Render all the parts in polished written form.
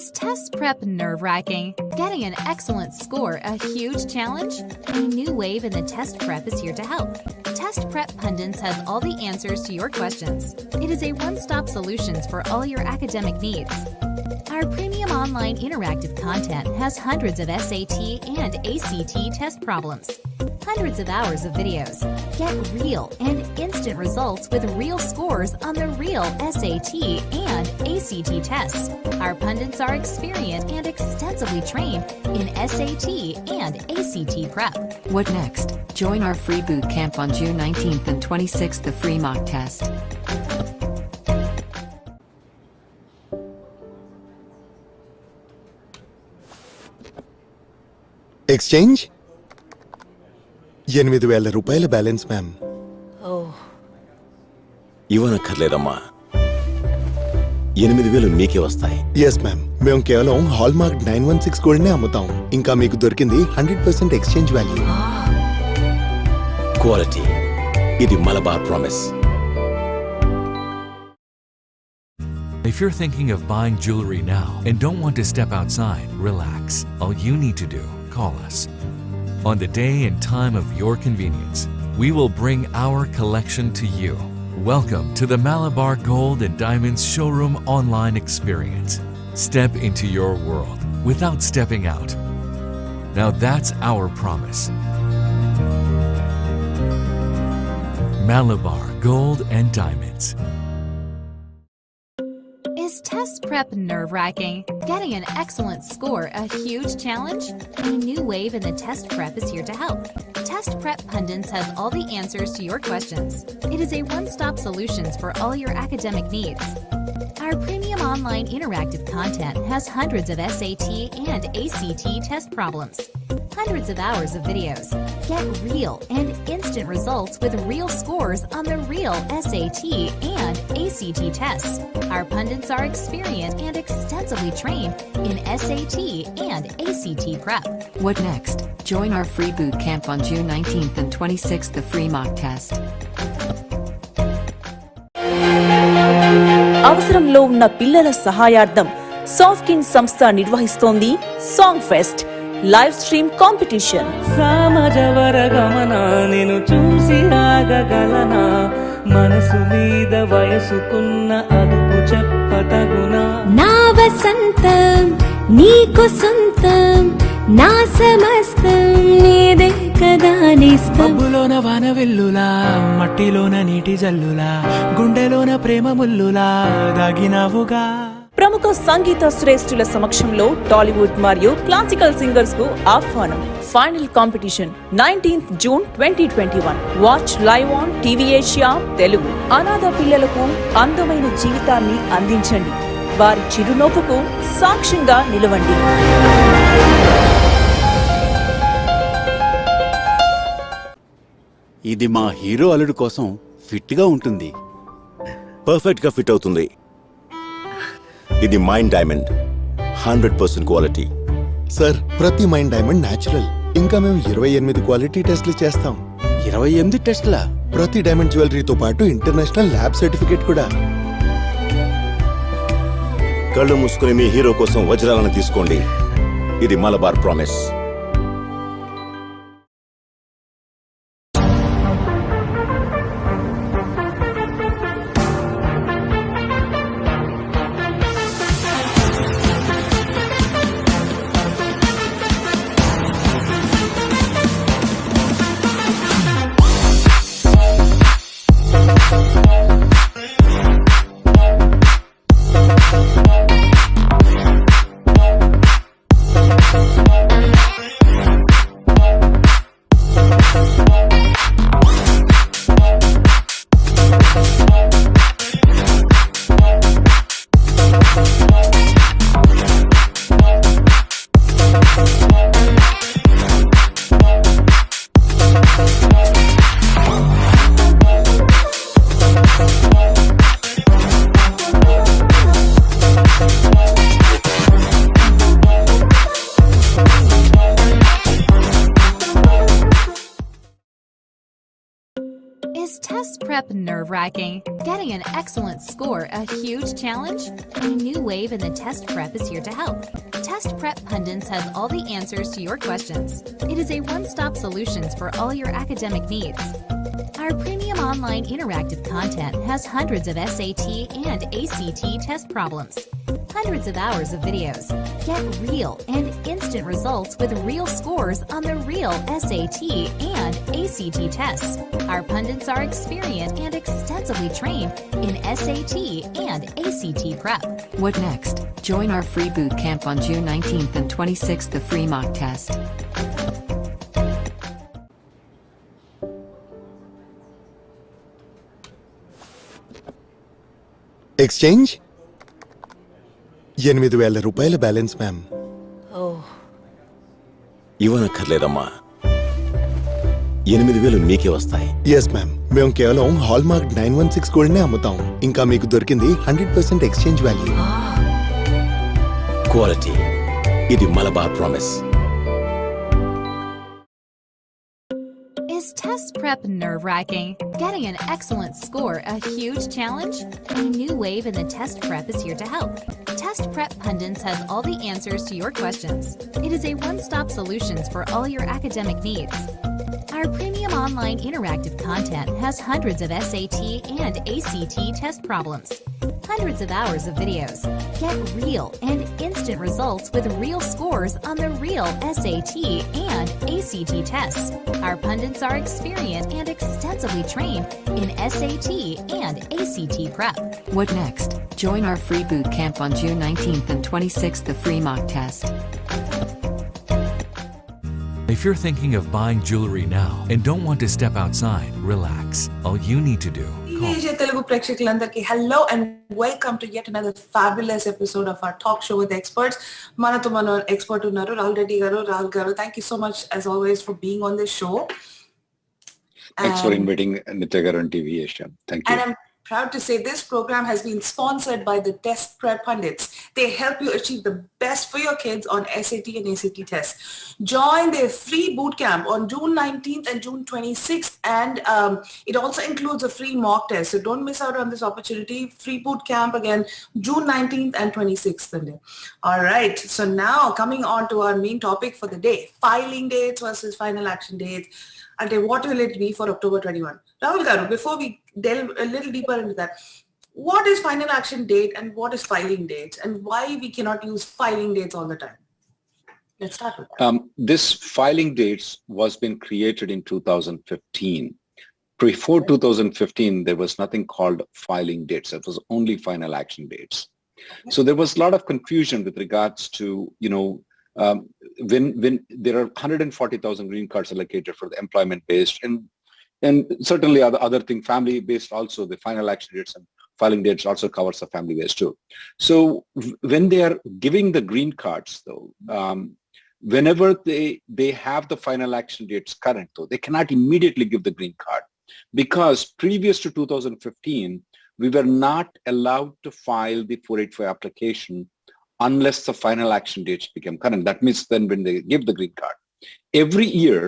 Is test prep nerve-wracking? Getting an excellent score a huge challenge? A new wave in the test prep is here to help. Test Prep Pundits has all the answers to your questions. It is a one-stop solution for all your academic needs. Our premium online interactive content has hundreds of SAT and ACT test problems, hundreds of hours of videos. Get real and instant results with real scores on the real SAT and ACT tests. Our pundits are experienced and extensively trained in SAT and ACT prep. What next? Join our free boot camp on June 19th and 26th, the free mock test. Exchange 8,000 రూపాయల balance ma'am. ఇవ్వనక్కర్లేదమ్మా, 8,000 మీకే వస్తాయి. Yes ma'am, మేము కేవలం hallmark 916 gold నే అమ్ముతాం. ఇంకా మీకు దొరికింది 100% ఎక్స్చేంజ్ వాల్యూ. క్వాలిటీ, ఇది Malabar promise. If you're thinking of buying jewelry now and don't want to step outside, relax. All you need to do, call us. On the day and time of your convenience, we will bring our collection to you. Welcome to the Malabar Gold and Diamonds Showroom online experience. Step into your world without stepping out. Now that's our promise. Malabar Gold and Diamonds. Is test prep nerve-wracking? Getting an excellent score a huge challenge? A new wave in the test prep is here to help. Test Prep Pundits has all the answers to your questions. It is a one-stop solution for all your academic needs. Our premium online interactive content has hundreds of SAT and ACT test problems, hundreds of hours of videos. Get real and instant results with real scores on the real SAT and ACT tests. Our pundits are experienced and extensively trained in SAT and ACT prep. What next? Join our free boot camp on June 19th and 26th, the free mock test. అవసరంలో ఉన్న పిల్లల సహాయార్థం 𝕎⍍𝗙 సంస్థ నిర్వహిస్తోంది song fest live stream competition. సమాజవరగమన నిన్ను చూసి ఆగగలనా, మనసు మీద వయసుకున్న అదుపు చెప్పతగునా. నా వసంతం నీకు సొంతం, నా సమస్తం నీదే కదా నేస్తం. మబ్బులోన వాన వెల్లులా, మట్టిలోన నీటి జల్లులా, గుండెలోన ప్రేమ ముల్లులా దాగినావుగా. ప్రముఖ సంగీత శ్రేష్ఠుల సమక్షంలో టాలీవుడ్ మరియు క్లాసికల్ సింగర్స్ కు ఆహ్వానం. Final competition 19th June 2021. Watch live on TV Asia Telugu. అనాథ పిల్లలకు అందమైన జీవితాన్ని అందించండి. వారి చిరునవ్వుకు సాక్ష్యంగా నిలవండి. ఇది మా హీరో అల్లుడు కోసం ఫిట్ గా ఉంటుంది. పర్ఫెక్ట్ గా ఫిట్ అవుతుంది. ఇది మైండ్ డైమండ్, 100% క్వాలిటీ. సార్, ప్రతి మైండ్ డైమండ్ న్యాచురల్. ఇంకా మేము 28 క్వాలిటీ టెస్ట్లు చేస్తాం. 28 టెస్ట్లా? ప్రతి డైమండ్ జ్యువెలరీతో పాటు ఇంటర్నేషనల్ ల్యాబ్ సర్టిఫికేట్ కూడా. కళ్ళు మూసుకుని మీ హీరో కోసం వజ్రాలను తీసుకోండి. ఇది Malabar promise. prep nerve-wracking? Getting an excellent score a huge challenge? A new wave in the test prep is here to help. Test Prep Pundits has all the answers to your questions. It is a one-stop solutions for all your academic needs. Our premium online interactive content has hundreds of SAT and ACT test problems, hundreds of hours of videos. Get real and instant results with real scores on the real SAT and ACT tests. Our pundits are experienced and extensively trained in SAT and ACT prep. What next? Join our free boot camp on June 19th and 26th, the free mock test. Exchange 8,000 రూపాయల balance ma'am. ఇవ్వనక్కర్లేదమ్మా, 8,000 మీకే వస్తాయి. Yes ma'am, మేము కేవలం hallmark 916 గోల్డ్నే అమ్ముతాం. ఇంకా మీకు దొరికింది 100% exchange value. Quality, ఇది Malabar promise. Is test prep nerve-wracking? Getting an excellent score a huge challenge? A new wave in the test prep is here to help. Test Prep Pundits has all the answers to your questions. It is a one-stop solutions for all your academic needs. Our premium online interactive content has hundreds of SAT and ACT test problems, hundreds of hours of videos. Get real and instant results with real scores on the real SAT and ACT tests. Our pundits are experienced and extensively trained in SAT and ACT prep. What next? Join our free boot camp on June 19th and 26th, the free mock test. If you're thinking of buying jewelry now and don't want to step outside, relax. All you need to do, call. Telugu ప్రేక్షకులందరికీ hello and welcome to yet another fabulous episode of our talk show with experts. మనతో మన expert ఉన్నారు రాహుల్ రెడ్డి గారు. రాహుల్ గారు, thank you so much as always for being on this show. Thanks for inviting Nitya garu on TV Asia. Thank you. And I'm proud to say this program has been sponsored by the Test Prep Pundits. They help you achieve the best for your kids on SAT and ACT tests. Join their free boot camp on June 19th and June 26th, and it also includes a free mock test. So don't miss out on this opportunity. Free boot camp again, June 19th and 26th. All right. So now coming on to our main topic for the day: filing dates versus final action dates. And what will it be for October 21? Rahul Garu, before we delve a little deeper into that, what is final action date and what is filing dates, and why we cannot use filing dates all the time? Let's start with that. This filing dates was been created in 2015. Before 2015, there was nothing called filing dates. It was only final action dates. Okay. So there was a lot of confusion with regards to, when there are 140,000 green cards allocated for the employment-based and certainly other thing, family-based also, the final action dates and filing dates also covers the family-based too. So when they are giving the green cards though, whenever they have the final action dates current though, they cannot immediately give the green card because previous to 2015, we were not allowed to file the 485 application unless the final action dates become current. That means then when they give the green card. Every year,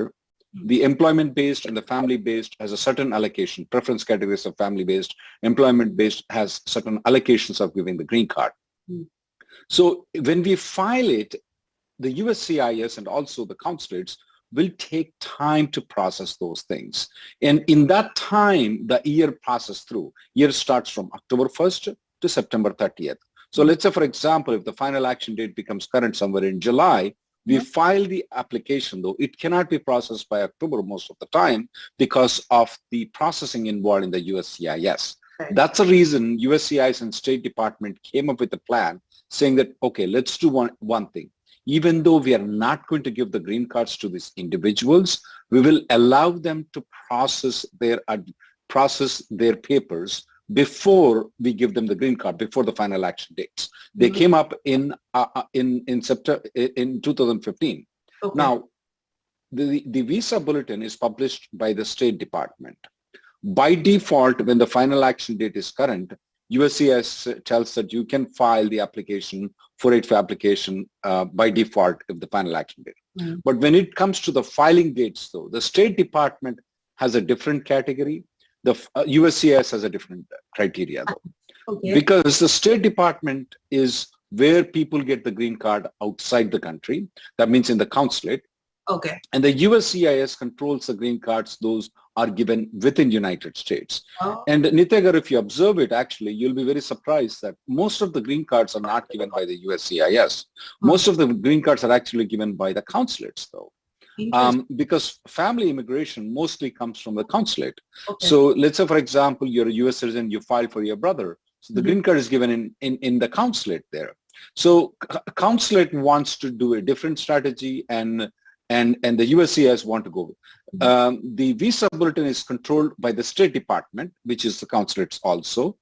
the employment-based and the family-based has a certain allocation. Preference categories of family-based, employment-based has certain allocations of giving the green card. So when we file it, the USCIS and also the consulates will take time to process those things. And in that time, the year passes through. Year starts from October 1st to September 30th. So let's say, for example, if the final action date becomes current somewhere in July, we file the application, though it cannot be processed by October most of the time because of the processing involved in the USCIS. Right. That's the reason USCIS and State Department came up with a plan saying that, okay, let's do one thing. Even though we are not going to give the green cards to these individuals, we will allow them to process their papers before we give them the green card, before the final action dates. They came up in September in 2015. Okay. Now, the visa bulletin is published by the State Department. By default, when the final action date is current, USCIS tells that you can file the application, 485 application by default if the final action date. But when it comes to the filing dates, though, the State Department has a different category. The USCIS has a different criteria though. Okay. Because the State Department is where people get the green card outside the country. That means in the consulate. Okay. And the USCIS controls the green cards those are given within United States. Oh. And Nityagar, if you observe it, actually, you'll be very surprised that most of the green cards are not given by the USCIS. Most of the green cards are actually given by the consulates, though. Because family immigration mostly comes from the consulate. Okay. So let's say, for example, you're a US citizen, you file for your brother. So the green card is given in the consulate there. So consulate wants to do a different strategy, and the USCIS want to go. The visa bulletin is controlled by the State Department, which is the consulates also.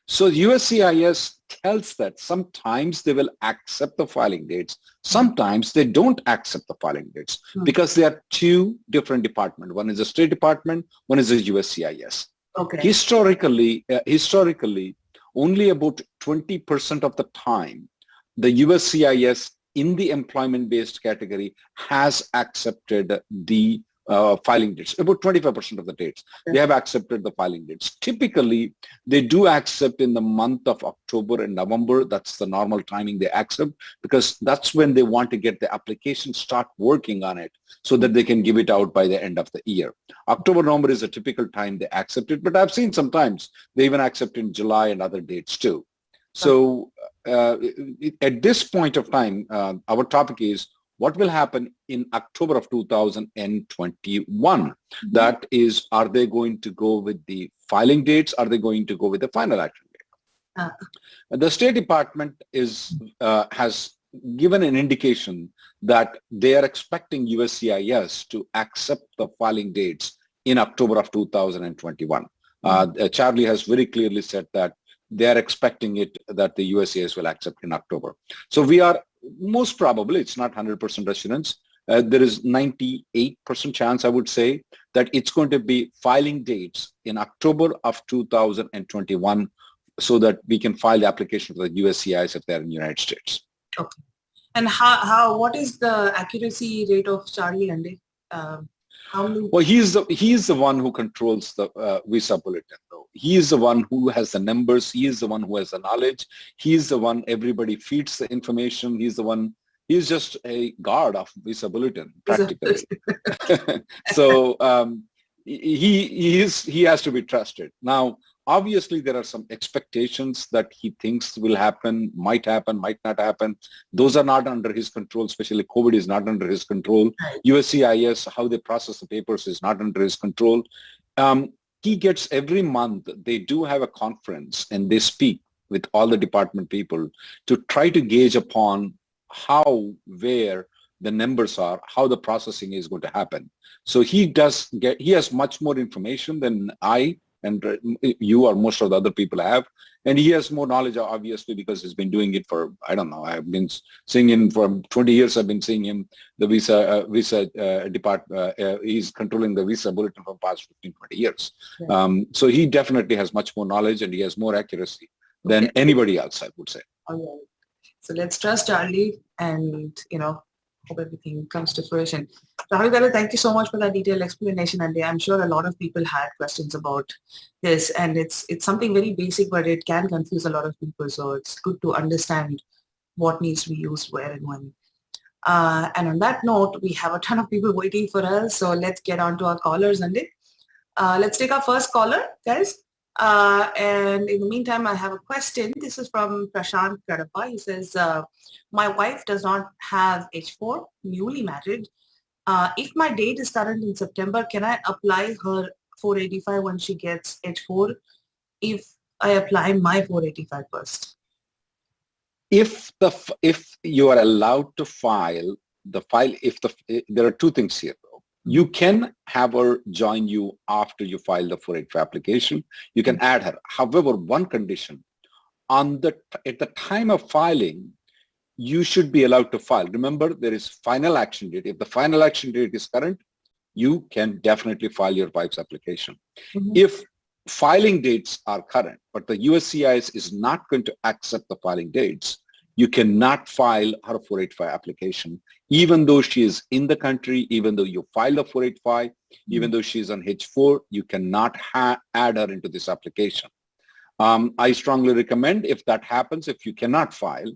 So USCIS tells that sometimes they will accept the filing dates, sometimes they don't accept the filing dates, because they are two different departments. One is the State Department, one is the USCIS. Okay. Historically, only about 20% of the time, the USCIS in the employment-based category has accepted the filing dates. About 25% of the dates, they have accepted the filing dates. Typically, they do accept in the month of October and November. That's the normal timing they accept, because that's when they want to get the application, start working on it so that they can give it out by the end of the year. October, November is a typical time they accept it, but I've seen sometimes they even accept in July and other dates too. So at this point of time, our topic is what will happen in October of 2021. That is, are they going to go with the filing dates? Are they going to go with the final action date? The State Department has given an indication that they are expecting USCIS to accept the filing dates in October of 2021. Charlie has very clearly said that they are expecting it that the USCIS will accept in October. So we are most probably, it's not 100% assurance, there is 98% chance, I would say, that it's going to be filing dates in October of 2021 so that we can file the application for the USCIS if they're in the United States. Okay. And what is the accuracy rate of Charlie Ande? Well, he's the one who controls the visa bulletin, though. He is the one who has the numbers. He is the one who has the knowledge. He is the one everybody feeds the information. He's just a guard of visa bulletin, practically. So he has to be trusted. Now, obviously, there are some expectations that he thinks will happen, might not happen. Those are not under his control, especially COVID is not under his control. USCIS, how they process the papers is not under his control. He gets every month, they do have a conference and they speak with all the department people to try to gauge upon where the numbers are, how the processing is going to happen. So he has much more information than I and you or most of the other people have. And he has more knowledge, obviously, because he's been doing it for, I don't know, I've been seeing him for 20 years. I've been seeing him, the visa department, he's controlling the visa bulletin for the past 15, 20 years. So he definitely has much more knowledge and he has more accuracy than anybody else, I would say. Okay. So let's trust Charlie and, hope everything comes to fruition. Rahul Garu, thank you so much for that detailed explanation. And I'm sure a lot of people had questions about this, and it's something very basic, but it can confuse a lot of people. So it's good to understand what needs to be used where and when. And on that note, we have a ton of people waiting for us. So let's get on to our callers, Andy. Let's take our first caller, guys. And in the meantime, I have a question. This is from Prashant Kadapa. He says, my wife does not have H4, newly married. If my date is current in September, can I apply her 485 when she gets H4 if I apply my 485 first? If you are allowed to file there are two things here. You can have her join you after you file the 485 application. You can add her. However, one condition, at the time of filing, you should be allowed to file. Remember, there is final action date. If the final action date is current, you can definitely file your wife's application. If filing dates are current, but the USCIS is not going to accept the filing dates, you cannot file her 485 application, even though she is in the country, even though you filed a 485, even though she is on H4, you cannot add her into this application. I strongly recommend, if that happens, if you cannot file,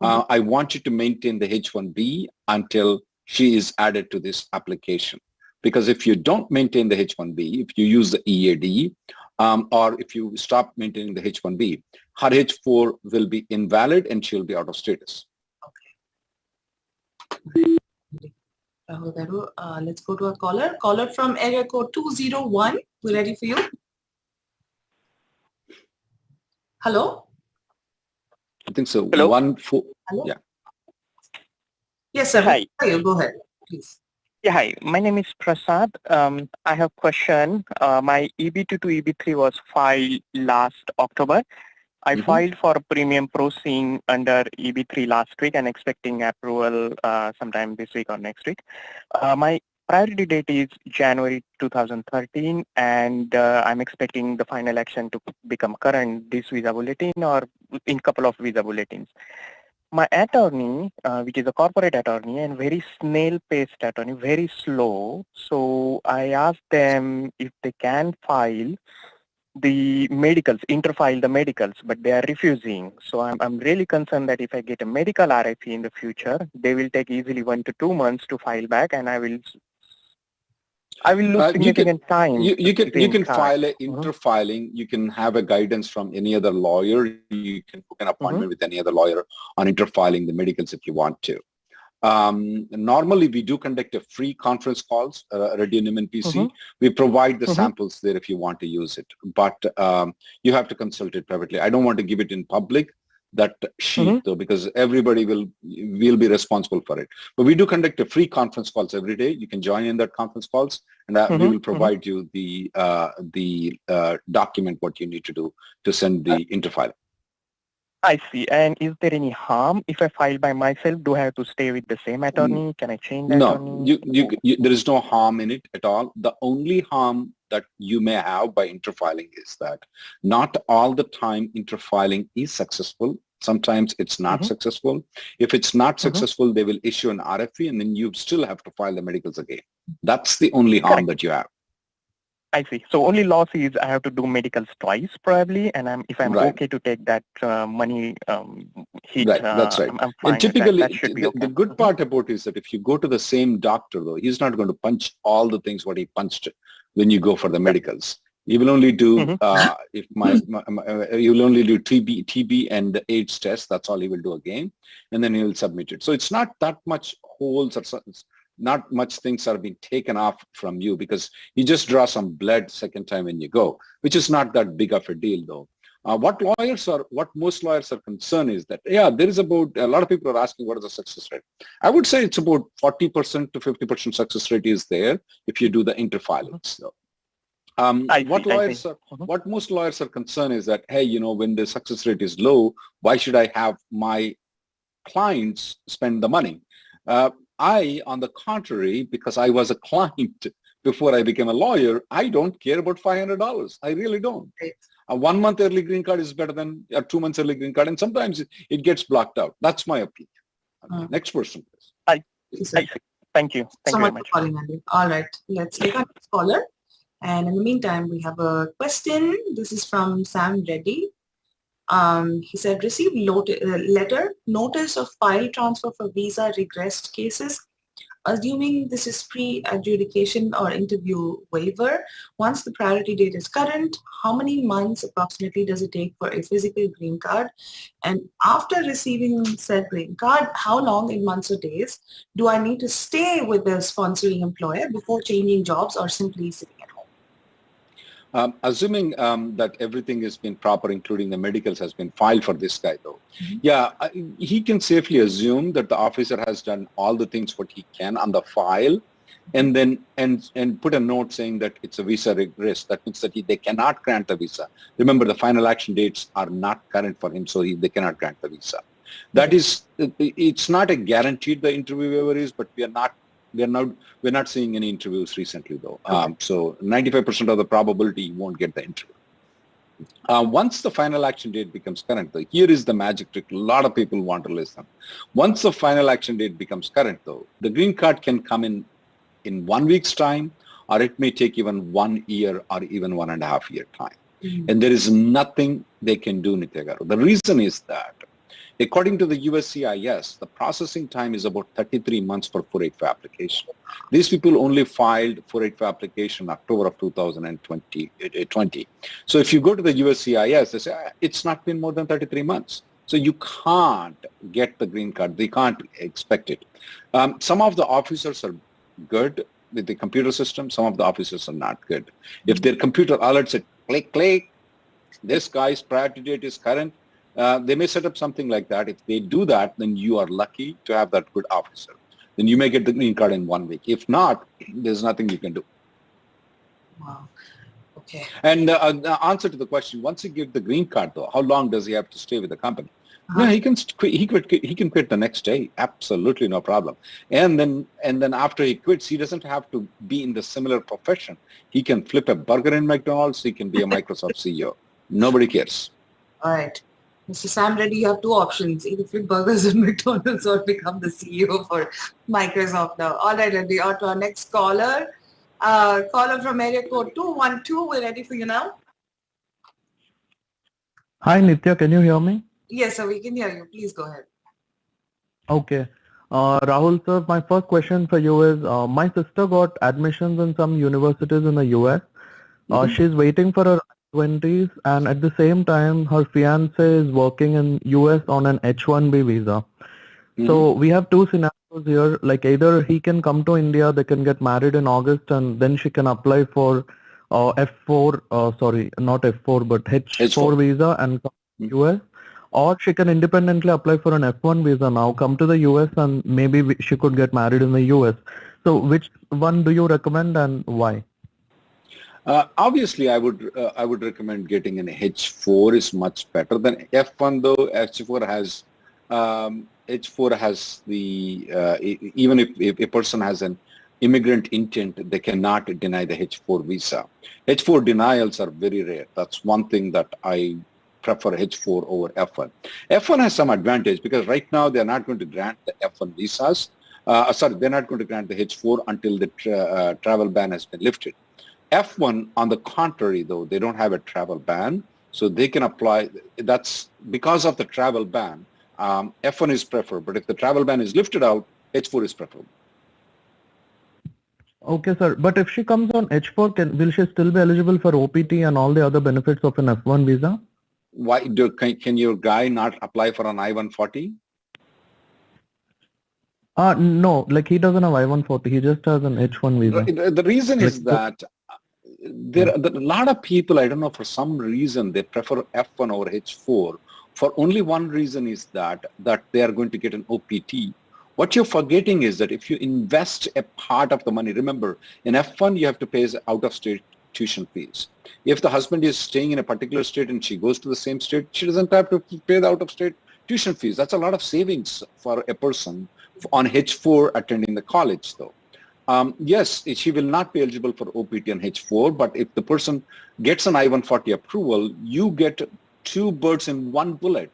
I want you to maintain the H1B until she is added to this application. Because if you don't maintain the H1B, if you use the EAD, or if you stop maintaining the H1B, her H4 will be invalid and she'll be out of status. Okay. Rahul Garu, let's go to a caller. Caller from area code 201. We're ready for you. Hello? I think so. Hello? 1-4. Hello? Yeah. Yes, sir. Hi. Go ahead, please. Yeah, hi. My name is Prasad. I have a question. My EB2 to EB3 was filed last October. I filed for a premium processing under EB3 last week and expecting approval sometime this week or next week. My priority date is January 2013, and I'm expecting the final action to become current this visa bulletin or in couple of visa bulletins. My attorney, which is a corporate attorney and very snail-paced attorney, very slow. So I asked them if they can file the medicals, interfile the medicals, but they are refusing. So I'm really concerned that if I get a medical RFE in the future, they will take easily 1 to 2 months to file back, and I will lose significant time. You can file a interfiling. You can have a guidance from any other lawyer. You can book an appointment with any other lawyer on interfiling the medicals if you want to. Normally, we do conduct a free conference calls, Radio Nim and PC. We provide the samples there if you want to use it, but you have to consult it privately. I don't want to give it in public, that sheet though, because everybody will be responsible for it. But we do conduct a free conference calls every day. You can join in that conference calls, and we will provide you the document what you need to do to send the interfiling. I see. And is there any harm if I file by myself? Do I have to stay with the same attorney? Can I change the attorney? No, there is no harm in it at all. The only harm that you may have by interfiling is that not all the time interfiling is successful. Sometimes it's not successful. If it's not successful, they will issue an RFE, and then you still have to file the medicals again. That's the only harm that you have. I see. So only loss is I have to do medicals twice probably, and if I'm okay to take that money hit, that's right. I'm fine. And typically, that should be okay. The good part about it is that if you go to the same doctor, though, he's not going to punch all the things what he punched when you go for the medicals. He will only do he will only do TB and the AIDS test. That's all he will do again, and then he will submit it. So it's not that much holes or not much things are being taken off from you, because you just draw some blood second time when you go, which is not that big of a deal though. What most lawyers are concerned is that, there is about, a lot of people are asking what is the success rate. I would say it's about 40% to 50% success rate is there if you do the interfilings though. What most lawyers are concerned is that, hey, when the success rate is low, why should I have my clients spend the money? I, on the contrary, because I was a client before I became a lawyer, I don't care about $500. I really don't. A 1 month early green card is better than a 2 months early green card, and sometimes it gets blocked out. That's my opinion. Okay. Next person, please. Thank you. Thank you very much. For calling, Andy. All right, let's take our next caller. And in the meantime, we have a question. This is from Sam Reddy. He said, received letter, notice of file transfer for visa regressed cases. Assuming this is pre-adjudication or interview waiver, once the priority date is current, how many months approximately does it take for a physical green card? And after receiving said green card, how long in months or days do I need to stay with the sponsoring employer before changing jobs or simply sitting at home? Assuming that everything has been proper, including the medicals has been filed for this guy though, he can safely assume that the officer has done all the things what he can on the file, and then and put a note saying that it's a visa regress. That means that they cannot grant the visa. Remember, the final action dates are not current for him, so they cannot grant the visa. That is, it's not a guaranteed the interview waiver is, but we're not seeing any interviews recently though. So 95% of the probability you won't get the interview. Once the final action date becomes current, though, here is the magic trick. A lot of people want to listen. Once the final action date becomes current, though, the green card can come in 1 week's time, or it may take even 1 year or even 1.5 year time. And there is nothing they can do, Nitya Garu. The reason is that, according to the USCIS, the processing time is about 33 months for 485 application. These people only filed 485 application in October of 2020. So if you go to the USCIS, they say, it's not been more than 33 months. So you can't get the green card. They can't expect it. Some of the officers are good with the computer system. Some of the officers are not good. If their computer alerts it, click, click, this guy's priority date is current, they may set up something like that. If they do that, then you are lucky to have that good officer. Then you may get the green card in 1 week. If not, there's nothing you can do. Wow. Okay. And the answer to the question, once you give the green card, though, how long does he have to stay with the company? Yeah, he can quit the next day. Absolutely no problem. And then after he quits, he doesn't have to be in the similar profession. He can flip a burger in McDonald's. He can be a Microsoft CEO. Nobody cares. All right. Mr. Sam Reddy, you have two options. Either flip burgers at McDonald's or become the CEO for Microsoft now. All right, Reddy, on to our next caller. Caller from area code 212. We're ready for you now. Hi, Nitya. Can you hear me? Yes, sir, we can hear you. Please go ahead. Okay. Rahul, sir, my first question for you is, my sister got admissions in some universities in the US. She's waiting for her 20s, and at the same time, her fiance is working in US on an H-1B visa. So we have two scenarios here, like either he can come to India, they can get married in August, and then she can apply for F4, sorry, not F4, but H4 visa and come to US. Or she can independently apply for an F1 visa now, come to the US, and maybe she could get married in the US. So which one do you recommend and why? Obviously, I would recommend getting an H4 is much better than F1, though. H4 has the, even if a person has an immigrant intent, they cannot deny the H4 visa. H4 denials are very rare. That's one thing that I prefer H4 over F1. F1 has some advantage because right now they're not going to grant the F1 visas. They're not going to grant the H4 until the travel ban has been lifted. F1, on the contrary, though, they don't have a travel ban, so they can apply. That's because of the travel ban. F1 is preferred, but if the travel ban is lifted out, H4 is preferable. Okay, sir. But if she comes on H4, will she still be eligible for OPT and all the other benefits of an F1 visa? Why can your guy not apply for an I-140? No, like he doesn't have I-140. He just has an H1 visa. The reason is that there are a lot of people, I don't know, for some reason they prefer F1 over H4. For only one reason is that they are going to get an OPT. What you're forgetting is that if you invest a part of the money, remember, in F1 you have to pay out-of-state tuition fees. If the husband is staying in a particular state and she goes to the same state, she doesn't have to pay the out-of-state tuition fees. That's a lot of savings for a person on H4 attending the college, though. Yes, she will not be eligible for OPT on H4, but if the person gets an I-140 approval, you get two birds in one bullet.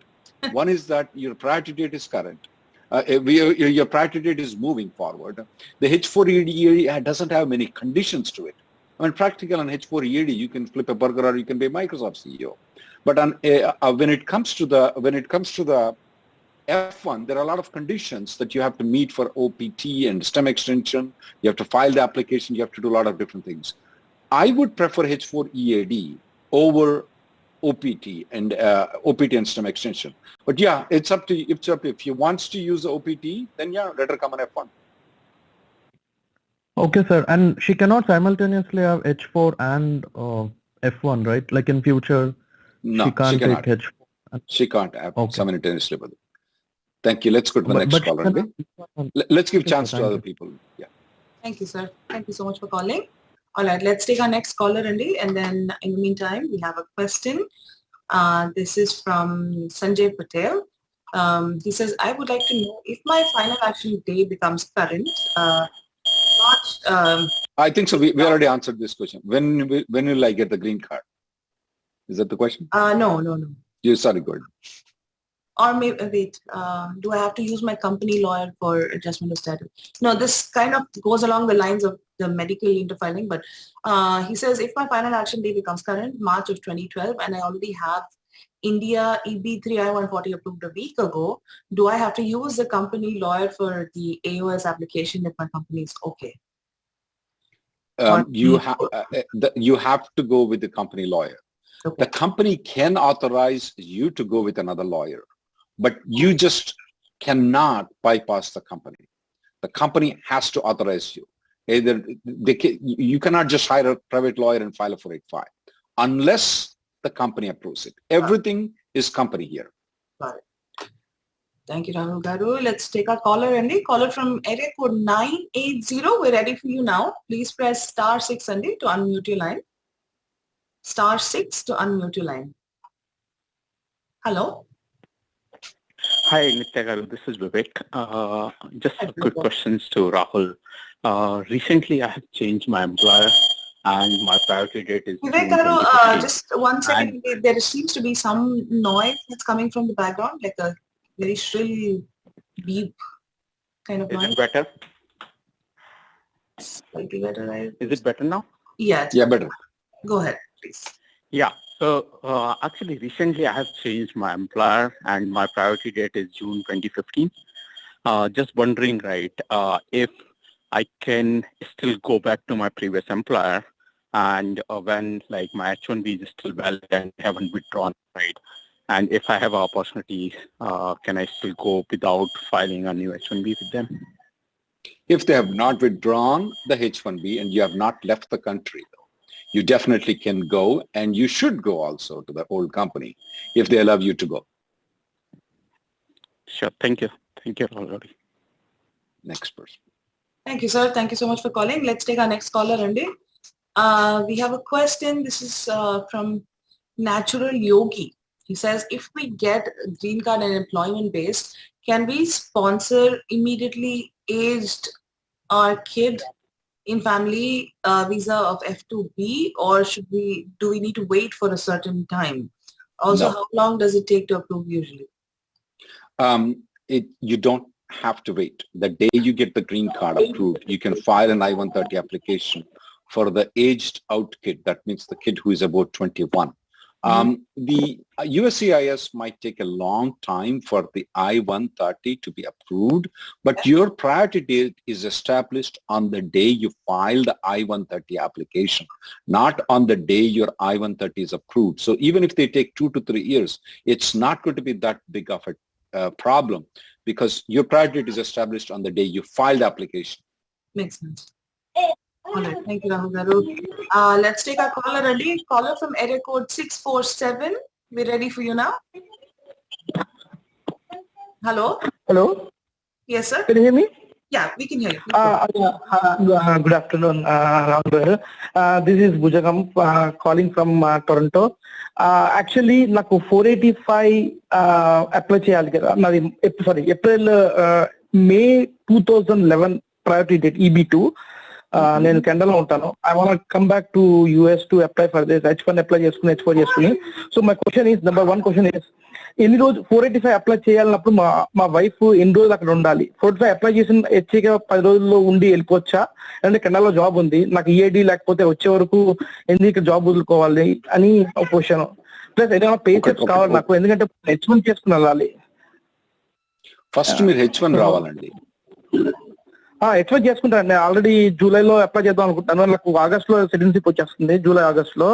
One is that your priority date is current. Your priority date is moving forward. The H4 EAD doesn't have many conditions to it. I mean, practical on H4 EAD, you can flip a burger or you can be a Microsoft CEO. But on when it comes to the F1, there are a lot of conditions that you have to meet for OPT and STEM extension. You have to file the application. You have to do a lot of different things. I would prefer H4 EAD over OPT and STEM extension. But yeah, it's up to you. If he wants to use the OPT, then yeah, let her come on F1. Okay, sir. And she cannot simultaneously have H4 and F1, right? Like in future, no, she can't cannot. take H4. She can't have simultaneously with it. Thank you. Let's go to the next caller. Let's give chance to other people. Yeah. Thank you, sir. Thank you so much for calling. All right, let's take our next caller, Andy, and then in the meantime, we have a question. This is from Sanjay Patel. He says, I would like to know if my final action day becomes current. I think so. We already answered this question. When will I get the green card? Is that the question? No. Sorry, go ahead. Or maybe, wait, do I have to use my company lawyer for adjustment of status? No, this kind of goes along the lines of the medical interfiling, but he says, if my final action date becomes current, March of 2012, and I already have India EB3 I-140 approved a week ago, do I have to use the company lawyer for the AOS application if my company is okay? You have to go with the company lawyer. Okay. The company can authorize you to go with another lawyer, but you just cannot bypass the company. The company has to authorize you. Either you cannot just hire a private lawyer and file a 485 unless the company approves it. Everything is company here. Got it. Thank you, Rahul Garu. Let's take our caller, Andy. Caller from area code 980. We're ready for you now. Please press *6, Andy, to unmute your line. *6 to unmute your line. Hello. Hi, Nitya Garu. This is Vivek. Just a quick questions to Rahul. Recently, I have changed my employer and my priority date is Vivek Garu, just 1 second. There seems to be some noise that's coming from the background, like a very shrill beep kind of noise. Is it better? Slightly better, right? Is it better now? Yeah. Yeah, better. Go ahead, please. Yeah. So actually, recently I have changed my employer and my priority date is June 2015. Just wondering, right, if I can still go back to my previous employer and when like my H-1B is still valid and haven't withdrawn, right? And if I have an opportunity, can I still go without filing a new H-1B with them? If they have not withdrawn the H-1B and you have not left the country, you definitely can go, and you should go also to the old company if they allow you to go. Sure. Thank you. Thank you already. Next person. Thank you, sir. Thank you so much for calling. Let's take our next caller, Andy. We have a question. This is from Natural Yogi. He says, if we get a green card and employment based, can we sponsor immediately aged our kid in family visa of F2B, or do we need to wait for a certain time? Also, How long does it take to approve usually? You don't have to wait. The day you get the green card approved, you can file an I-130 application for the aged out kid. That means the kid who is about 21. The USCIS might take a long time for the I-130 to be approved, but your priority date is established on the day you file the I-130 application, not on the day your I-130 is approved. So even if they take 2 to 3 years, it's not going to be that big of a problem because your priority date is established on the day you file the application. Makes sense. All right, thank you, Rahul Garu. Let's take our caller, Andy. Caller from area code 647. We're ready for you now. Hello? Hello? Yes, sir. Can you hear me? Yeah, we can hear you. Good afternoon, Rahul Garu. This is Bujagam calling from Toronto. Actually, నాకు 485 apply చేయాలి కదా నాది April May 2011 priority date EB2. నేను కెనడాలో ఉంటాను. I want to come back to US to apply for this H1 apply చేసుకుని H4 చేసుకుని. So my question is, number one question is, ఎన్ని రోజు 485 అప్లై చేయాలన్నప్పుడు మా వైఫ్ ఎన్ని రోజులు అక్కడ ఉండాలి? 485 అప్లై చేసిన హెచ్గా 10 రోజుల్లో ఉండి వెళ్ళిపోవచ్చా? అంటే కెనడాలో జాబ్ ఉంది, నాకు EAD లేకపోతే వచ్చే వరకు ఎందుకు ఇక్కడ జాబ్ వదులుకోవాలి అని ఒక క్వశ్చన్. ప్లస్ ఏదైనా పే చెక్స్ కావాలి నాకు, ఎందుకంటే H1 చేసుకుని వెళ్ళాలి. ఫస్ట్ మీరు H1 రావాలండి. H1 చేసుకుంటాను. నేను ఆల్రెడీ జూలైలో అప్లై చేద్దాం అనుకుంటాను. నాకు ఆగస్ట్ లో సిటిజన్షిప్ వచ్చేస్తుంది, జూలై ఆగస్ట్ లో.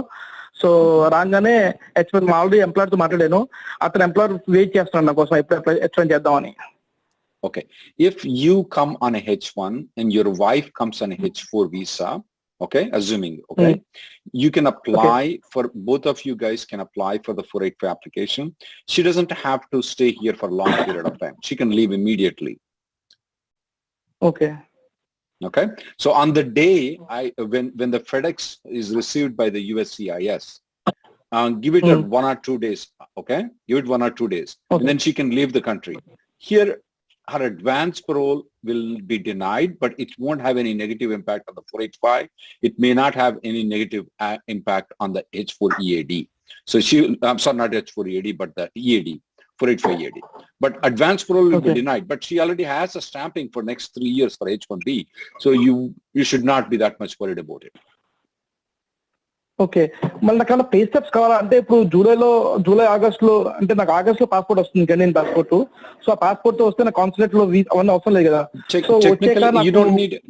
సో రాగానే H1 ఆల్రెడీ ఎంప్లాయర్ తో మాట్లాడాను. అతను ఎంప్లాయర్ వెయిట్ చేస్తున్నాడు నా కోసం ఎప్పుడు H1 చేద్దామని. Okay, if you come on a H1 and your wife comes on a H4 visa, okay, assuming, okay, you can apply for, both of you guys can apply for the 485 application. She doesn't have to stay here for a long period of time. She can leave immediately. Okay. Okay. So on the day when the FedEx is received by the USCIS, give it 1 or 2 days. Okay. Give it 1 or 2 days, and then she can leave the country. Here, her advance parole will be denied, but it won't have any negative impact on the 485. It may not have any negative impact on the H4 EAD. So I'm sorry, not H4EAD, but the EAD, 485 EAD. But advanced parole will be denied. But she already has a stamping for next 3 years for H1B. So you should not be that much worried about it. Okay, మళ్ళీ నాకు pay steps కావాలంటే ఇప్పుడు July August లో, అంటే నాకు August లో passport వస్తుంది, Canadian passport. So ఆ పాస్పోర్ట్ తో వస్తే నా కాన్సులేట్ లో అవన్నీ అవసరం లేదు కదా. Technically,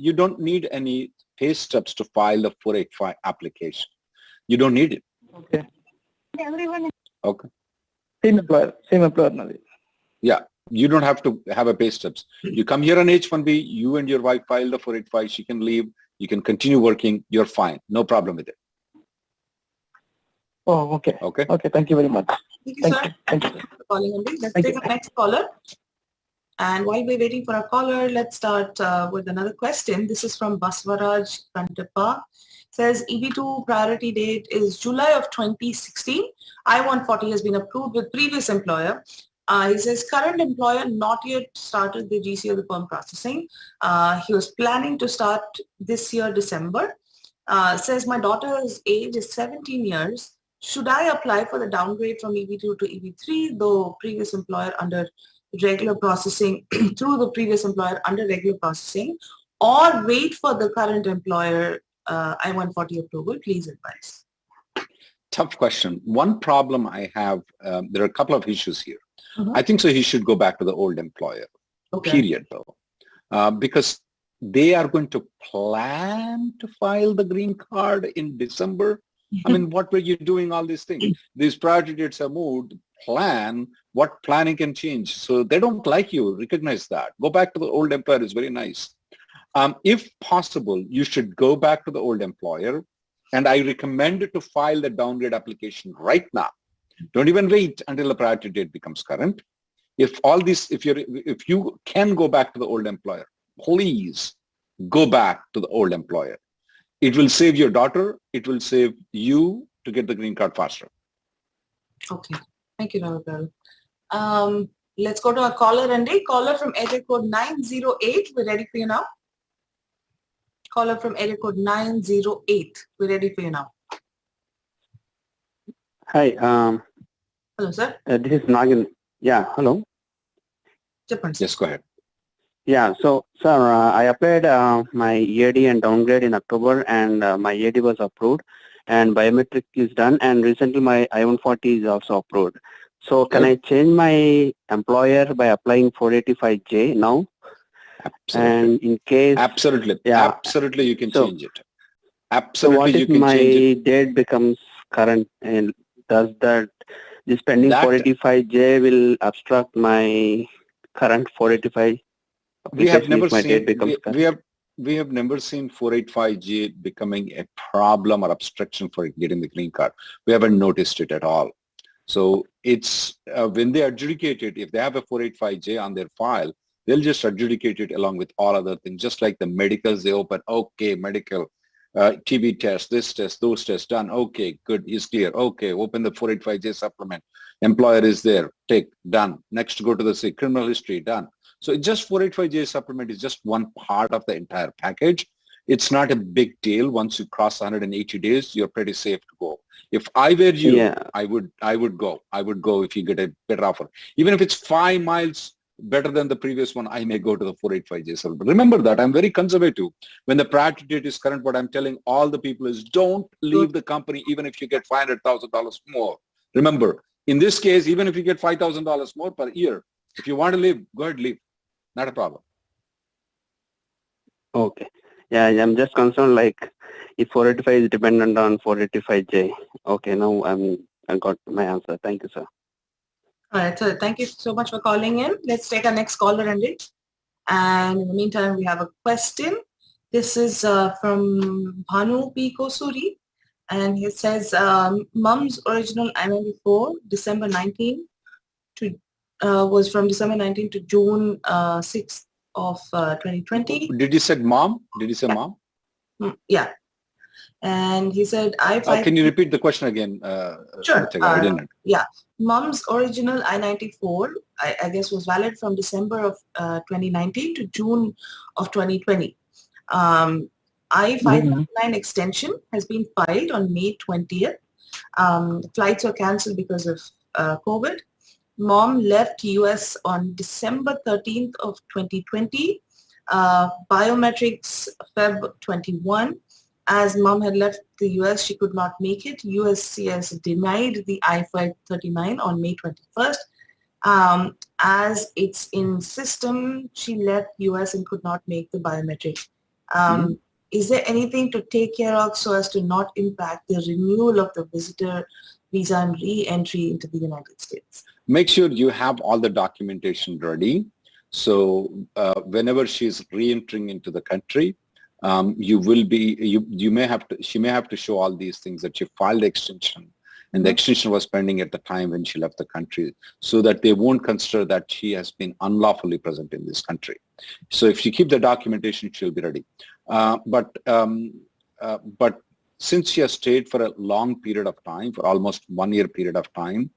you don't need any pay stubs to file the 485 application. You don't need it. Okay. Okay. Same employer nadi. Yeah, you don't have to have a pay stubs. You come here on H1B, you and your wife file the 485, she can leave, you can continue working, you're fine. No problem with it. Oh, okay. Okay. Okay, thank you very much. Thank you, sir. Thank you for calling in. Let's take the next caller. And while we're waiting for our caller, let's start with another question. This is from Baswaraj Kantappa. Says EB2 priority date is July of 2016. I-140 has been approved with previous employer. He says current employer not yet started the GC of the perm processing. He was planning to start this year December. Says my daughter's age is 17 years. Should I apply for the downgrade from EB2 to EB3, though previous employer under regular processing, through the previous employer under regular processing, or wait for the current employer I-140 approval? Please advise. Tough question. One problem I have, there are a couple of issues here. I think so he should go back to the old employer, period though. Because they are going to plan to file the green card in December. I mean, what were you doing all these things? These priority dates are moved, plan, what planning can change. So they don't like you, recognize that. Go back to the old employer is very nice. If possible, you should go back to the old employer, and I recommend to file the downgrade application right now. Don't even wait until the priority date becomes current. If you can go back to the old employer, please go back to the old employer. It will save your daughter. It will save you to get the green card faster. Okay. Thank you, Rahul. Let's go to our caller, Andy. Caller from area code 908. We're ready for you now. Caller from area code 908. We're ready for you now. Hi. Hello, sir. This is Nagin. Yeah, hello. Yes, go ahead. Yeah, so, sir, I applied my EAD and downgrade in October, and my EAD was approved, and biometric is done, and recently my I-140 is also approved. So, can I change my employer by applying 485J now? Absolutely. And in case... Absolutely. Yeah. Absolutely, you can change it. So what if my date becomes current, and does that this pending 485J will obstruct my current 485? We have never seen 485J becoming a problem or obstruction for getting the green card. We haven't noticed it at all. So it's when they adjudicate it, if they have a 485J on their file, they'll just adjudicate it along with all other things, just like the medicals. They open, okay, medical, TB test, this test, those tests done. Okay, good, he's clear. Okay, open the 485J supplement. Employer is there, take, done. Next, go to the criminal history, done. So it's just 485J supplement is just one part of the entire package. It's not a big deal. Once you cross 180 days, you're pretty safe to go. If I were you, I would go. I would go if you get a better offer. Even if it's 5 miles better than the previous one, I may go to the 485J supplement. Remember that I'm very conservative. When the priority date is current, what I'm telling all the people is don't leave the company even if you get $500,000 more. Remember, in this case, even if you get $5,000 more per year, if you want to leave, go ahead, leave. Not a problem. Okay. Yeah, I'm just concerned like if 485 is dependent on 485J. Okay, now I got my answer. Thank you, sir. All right, so thank you so much for calling in. Let's take our next caller, Andy. And in the meantime, we have a question. This is from Bhanu P. Kosuri. And he says, Mom's original I-94, December 19 to was from December 19 to June 6th of 2020. Did you say mom? Did you say mom? Yeah. And he said, can you repeat the question again? Sure. I didn't. Yeah. Mom's original I-94, I guess, was valid from December of 2019 to June of 2020. I-599 extension has been filed on May 20th. flights were cancelled because of COVID. Mom left US on December 13th of 2020. Biometrics Feb 21. As mom had left the US, she could not make it. USCIS denied the I-539 on May 21st. As it's in system, she left US and could not make the biometric. Is there anything to take care of so as to not impact the renewal of the visitor visa and re-entry into the United States? Make sure you have all the documentation ready. So whenever she's re-entering into the country, she may have to show all these things, that she filed the extension and the extension was pending at the time when she left the country, so that they won't consider that she has been unlawfully present in this country. So if you keep the documentation, she'll be ready. But since she has stayed for a long period of time, for almost 1 year period of time,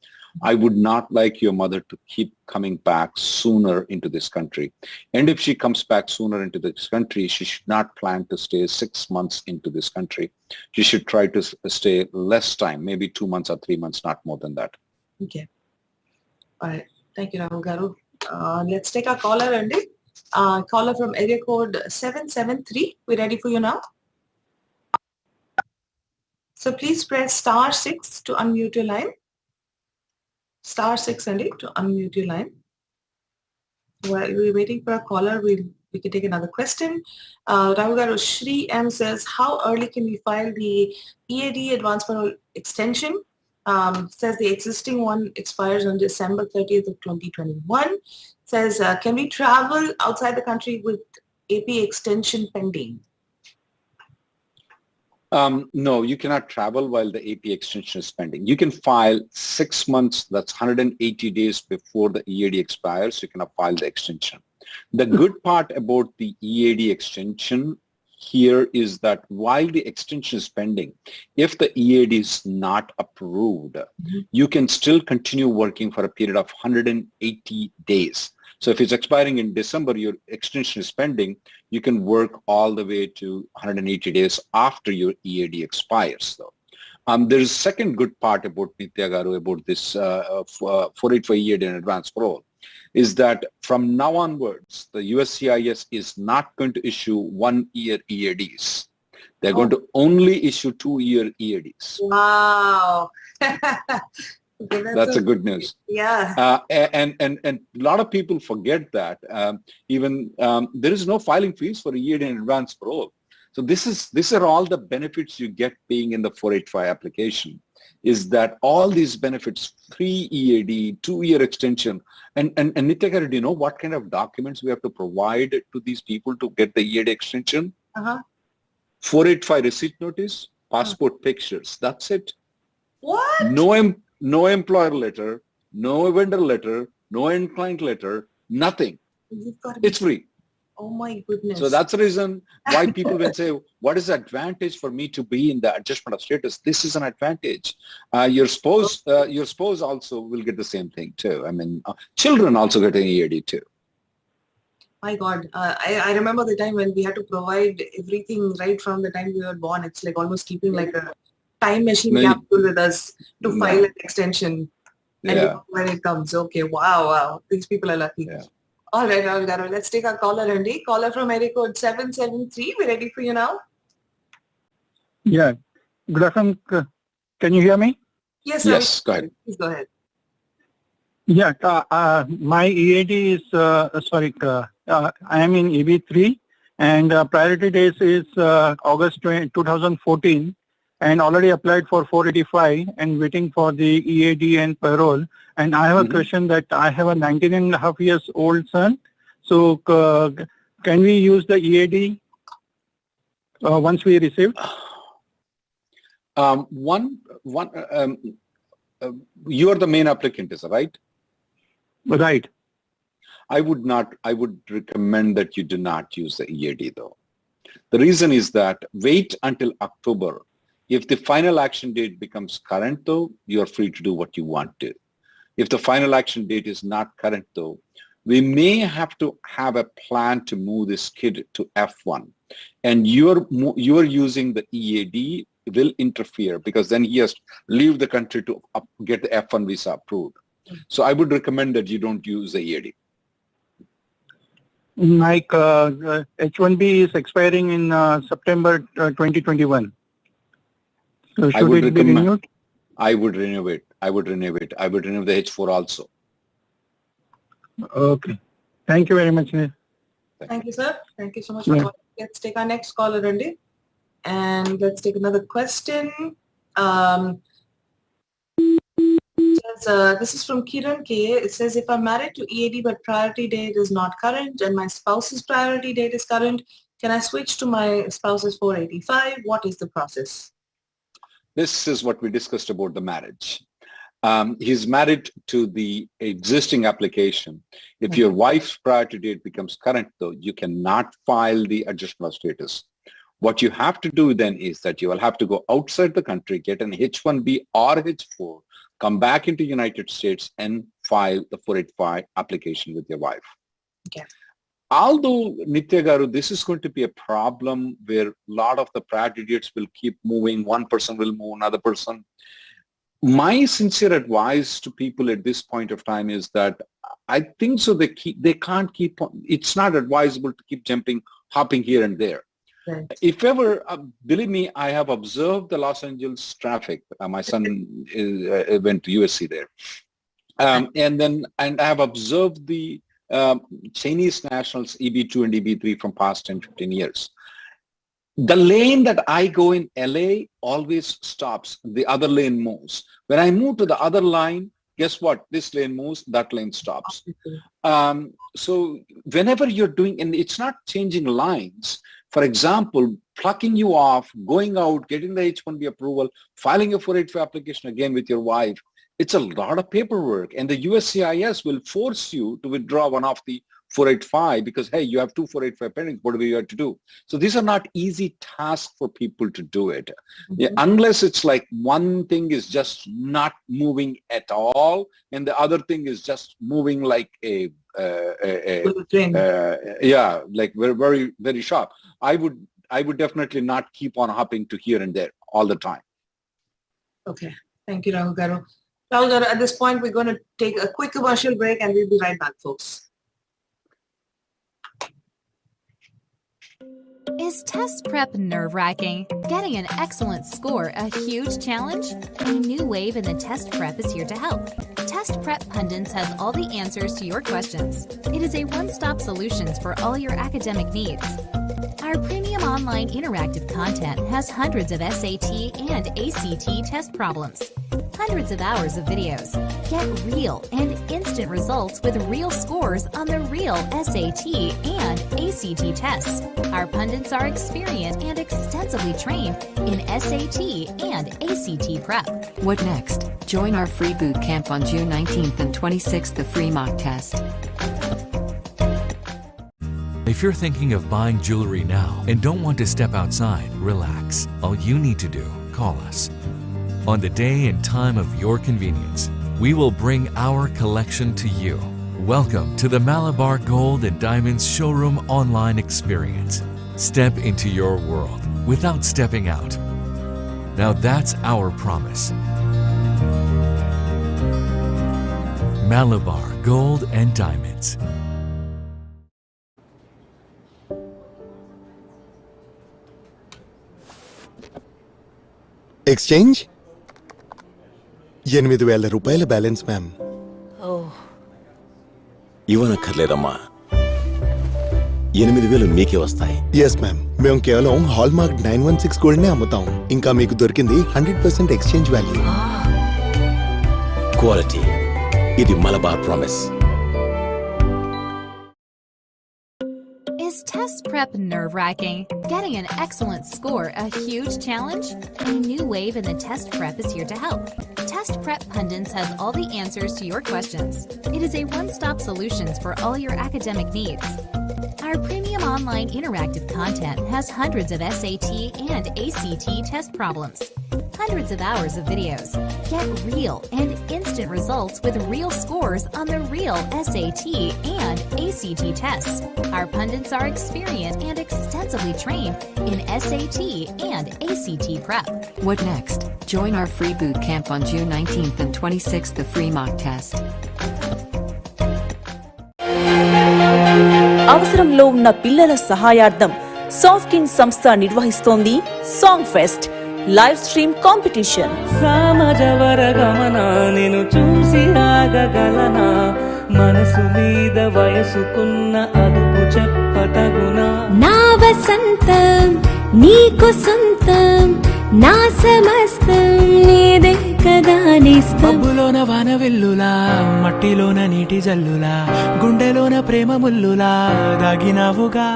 I would not like your mother to keep coming back sooner into this country. And if she comes back sooner into this country, she should not plan to stay 6 months into this country. She should try to stay less time, maybe 2 months or 3 months, not more than that. Okay. All right. Thank you, Rahul Garu. Let's take our caller, Andy. Caller from area code 773. We're ready for you now. So please press *6 to unmute your line. *6, Andy, to unmute your line. While we're waiting for a caller, we can take another question. Rahul Garu, Shri M says, how early can we file the EAD advance parole extension? Says the existing one expires on December 30th of 2021. Says, can we travel outside the country with AP extension pending? No, you cannot travel while the AP extension is pending. You can file 6 months, that's 180 days before the EAD expires, you can file the extension. The good part about the EAD extension here is that while the extension is pending, if the EAD is not approved, you can still continue working for a period of 180 days. So if it's expiring in December, your extension is pending, you can work all the way to 180 days after your EAD expires, though. There is a second good part about Nitya Garu, about this 485 EAD in advance parole, is that from now onwards, the USCIS is not going to issue 1 year EADs. They're going to only issue 2 year EADs. Wow. Okay, that's a good news. Yeah. And a lot of people forget that there is no filing fees for EAD in advance parole. So these are all the benefits you get being in the 485 application, is that all these benefits, 3 EAD, 2 year extension, and Nitya Garu, do you know what kind of documents we have to provide to these people to get the EAD extension? 485 receipt notice, passport pictures, that's it. What? No employer letter, no vendor letter, no end client letter, nothing. It's free. Oh my goodness. So that's the reason why people will say, what is the advantage for me to be in the adjustment of status? This is an advantage. Your spouse also will get the same thing too. I mean, children also get an EAD too. My God, I remember the time when we had to provide everything right from the time we were born. It's like almost keeping like a time machine capsule with us to file an extension. And when it comes, okay, wow, these people are lucky. Yeah. All right, Rahul Garu, let's take our caller, Andy. Caller from area code 773. We're ready for you now. Yeah. Good afternoon. Can you hear me? Yes, yes, go ahead. Please go ahead. Yeah, my EAD is, I am in EB3 and priority date is August 2014 and already applied for 485 and waiting for the EAD and parole. And I have a question that I have a 19.5 years old son. So can we use the EAD once we receive? You are the main applicant, is that right? Right. I would recommend that you do not use the EAD though. The reason is that wait until October. If the final action date becomes current though, you are free to do what you want to. If the final action date is not current though, we may have to have a plan to move this kid to F1. And you're using the EAD will interfere because then he has to leave the country to get the F1 visa approved. So I would recommend that you don't use the EAD. Like H1B is expiring in September 2021. So should it be renewed? I would renew it. I would renew it. I would renew the H4 also. Okay. Thank you very much. Thank you, sir. Thank you so much for calling. Let's take our next caller, Randy. And let's take another question. This is from Kiran K. It says, if I'm married to EAD but priority date is not current and my spouse's priority date is current, can I switch to my spouse's 485? What is the process? This is what we discussed about the marriage. He's married to the existing application. If your wife's priority date becomes current, though, you cannot file the adjustment of status. What you have to do then is that you will have to go outside the country, get an H1B or H4, come back into United States and file the 485 application with your wife. Okay. Although, Nitya Garu, this is going to be a problem where a lot of the priority dates will keep moving. One person will move another person. My sincere advice to people at this point of time is that I think so they can't keep on, it's not advisable to keep hopping here and there. Right. If ever, believe me, I have observed the Los Angeles traffic. My son went to USC there. And I have observed the Chinese nationals EB2 and EB3 from past 10, 15 years. The lane that I go in LA always stops. The other lane moves. When I move to the other line, guess what? This lane moves, that lane stops. So whenever you're doing, and it's not changing lines. For example, plucking you off, going out, getting the H1B approval, filing a 485 application again with your wife, it's a lot of paperwork. And the USCIS will force you to withdraw one of the 485 because, hey, you have two 485 pending, what do you have to do? So these are not easy tasks for people to do it. Yeah, unless it's like one thing is just not moving at all and the other thing is just moving like like very, very, very sharp. I would definitely not keep on hopping to here and there all the time. Okay. Thank you, Rahul Garu. Rahul Garu, at this point, we're going to take a quick commercial break and we'll be right back, folks. Is test prep nerve-wracking? Getting an excellent score a huge challenge? A new wave in the test prep is here to help. Test Prep Pundits has all the answers to your questions. It is a one-stop solution for all your academic needs. Our premium online interactive content has hundreds of SAT and ACT test problems, hundreds of hours of videos. Get real and instant results with real scores on the real SAT and ACT tests. Our pundits are experienced and extensively trained in SAT and ACT prep. What next? Join our free boot camp on June 19th and 26th, the free mock test. If you're thinking of buying jewelry now and don't want to step outside, relax. All you need to do, call us. On the day and time of your convenience, we will bring our collection to you. Welcome to the Malabar Gold and Diamonds Showroom online experience. Step into your world without stepping out. Now that's our promise. Malabar Gold and Diamonds. Exchange 8,000 రూపాయల balance ma'am. ఇవ్వనక్కర్లేదమ్మా, 8,000 మీకే వస్తాయి. Yes ma'am, మేము కేవలం hallmark 916 గోల్డ్నే అమ్ముతాం. ఇంకా మీకు దొరికింది 100% exchange value. Quality, ఇది Malabar promise. Is test prep nerve-wracking? Getting an excellent score a huge challenge? A new wave in the test prep is here to help. Test Prep Pundits has all the answers to your questions. It is a one-stop solution for all your academic needs. Our premium online interactive content has hundreds of SAT and ACT test problems, hundreds of hours of videos. Get real and instant results with real scores on the real SAT and ACT tests. Our pundits are experienced and extensively trained in SAT and ACT prep. What next? Join our free boot camp on June 19th and 26th, the free mock test. అవసరంలో ఉన్న పిల్లల సహాయార్థం 𝕎⍍𝗓𝗃 సంస్థ నిర్వహిస్తోంది song fest live stream competition. Samajavaragamana నిన్ను చూసి ఆగగలనా, మనసు మీద వయసుకున్న అదుపు చెప్పతగునా. నా వసంతం నీకు సొంతం, నా సమస్తం నీదే కదా నేస్తం. మబ్బులోన వాన వెల్లులా, మట్టిలోన నీటి జల్లులా, గుండెలోన ప్రేమ ముల్లులా దాగినావుగా.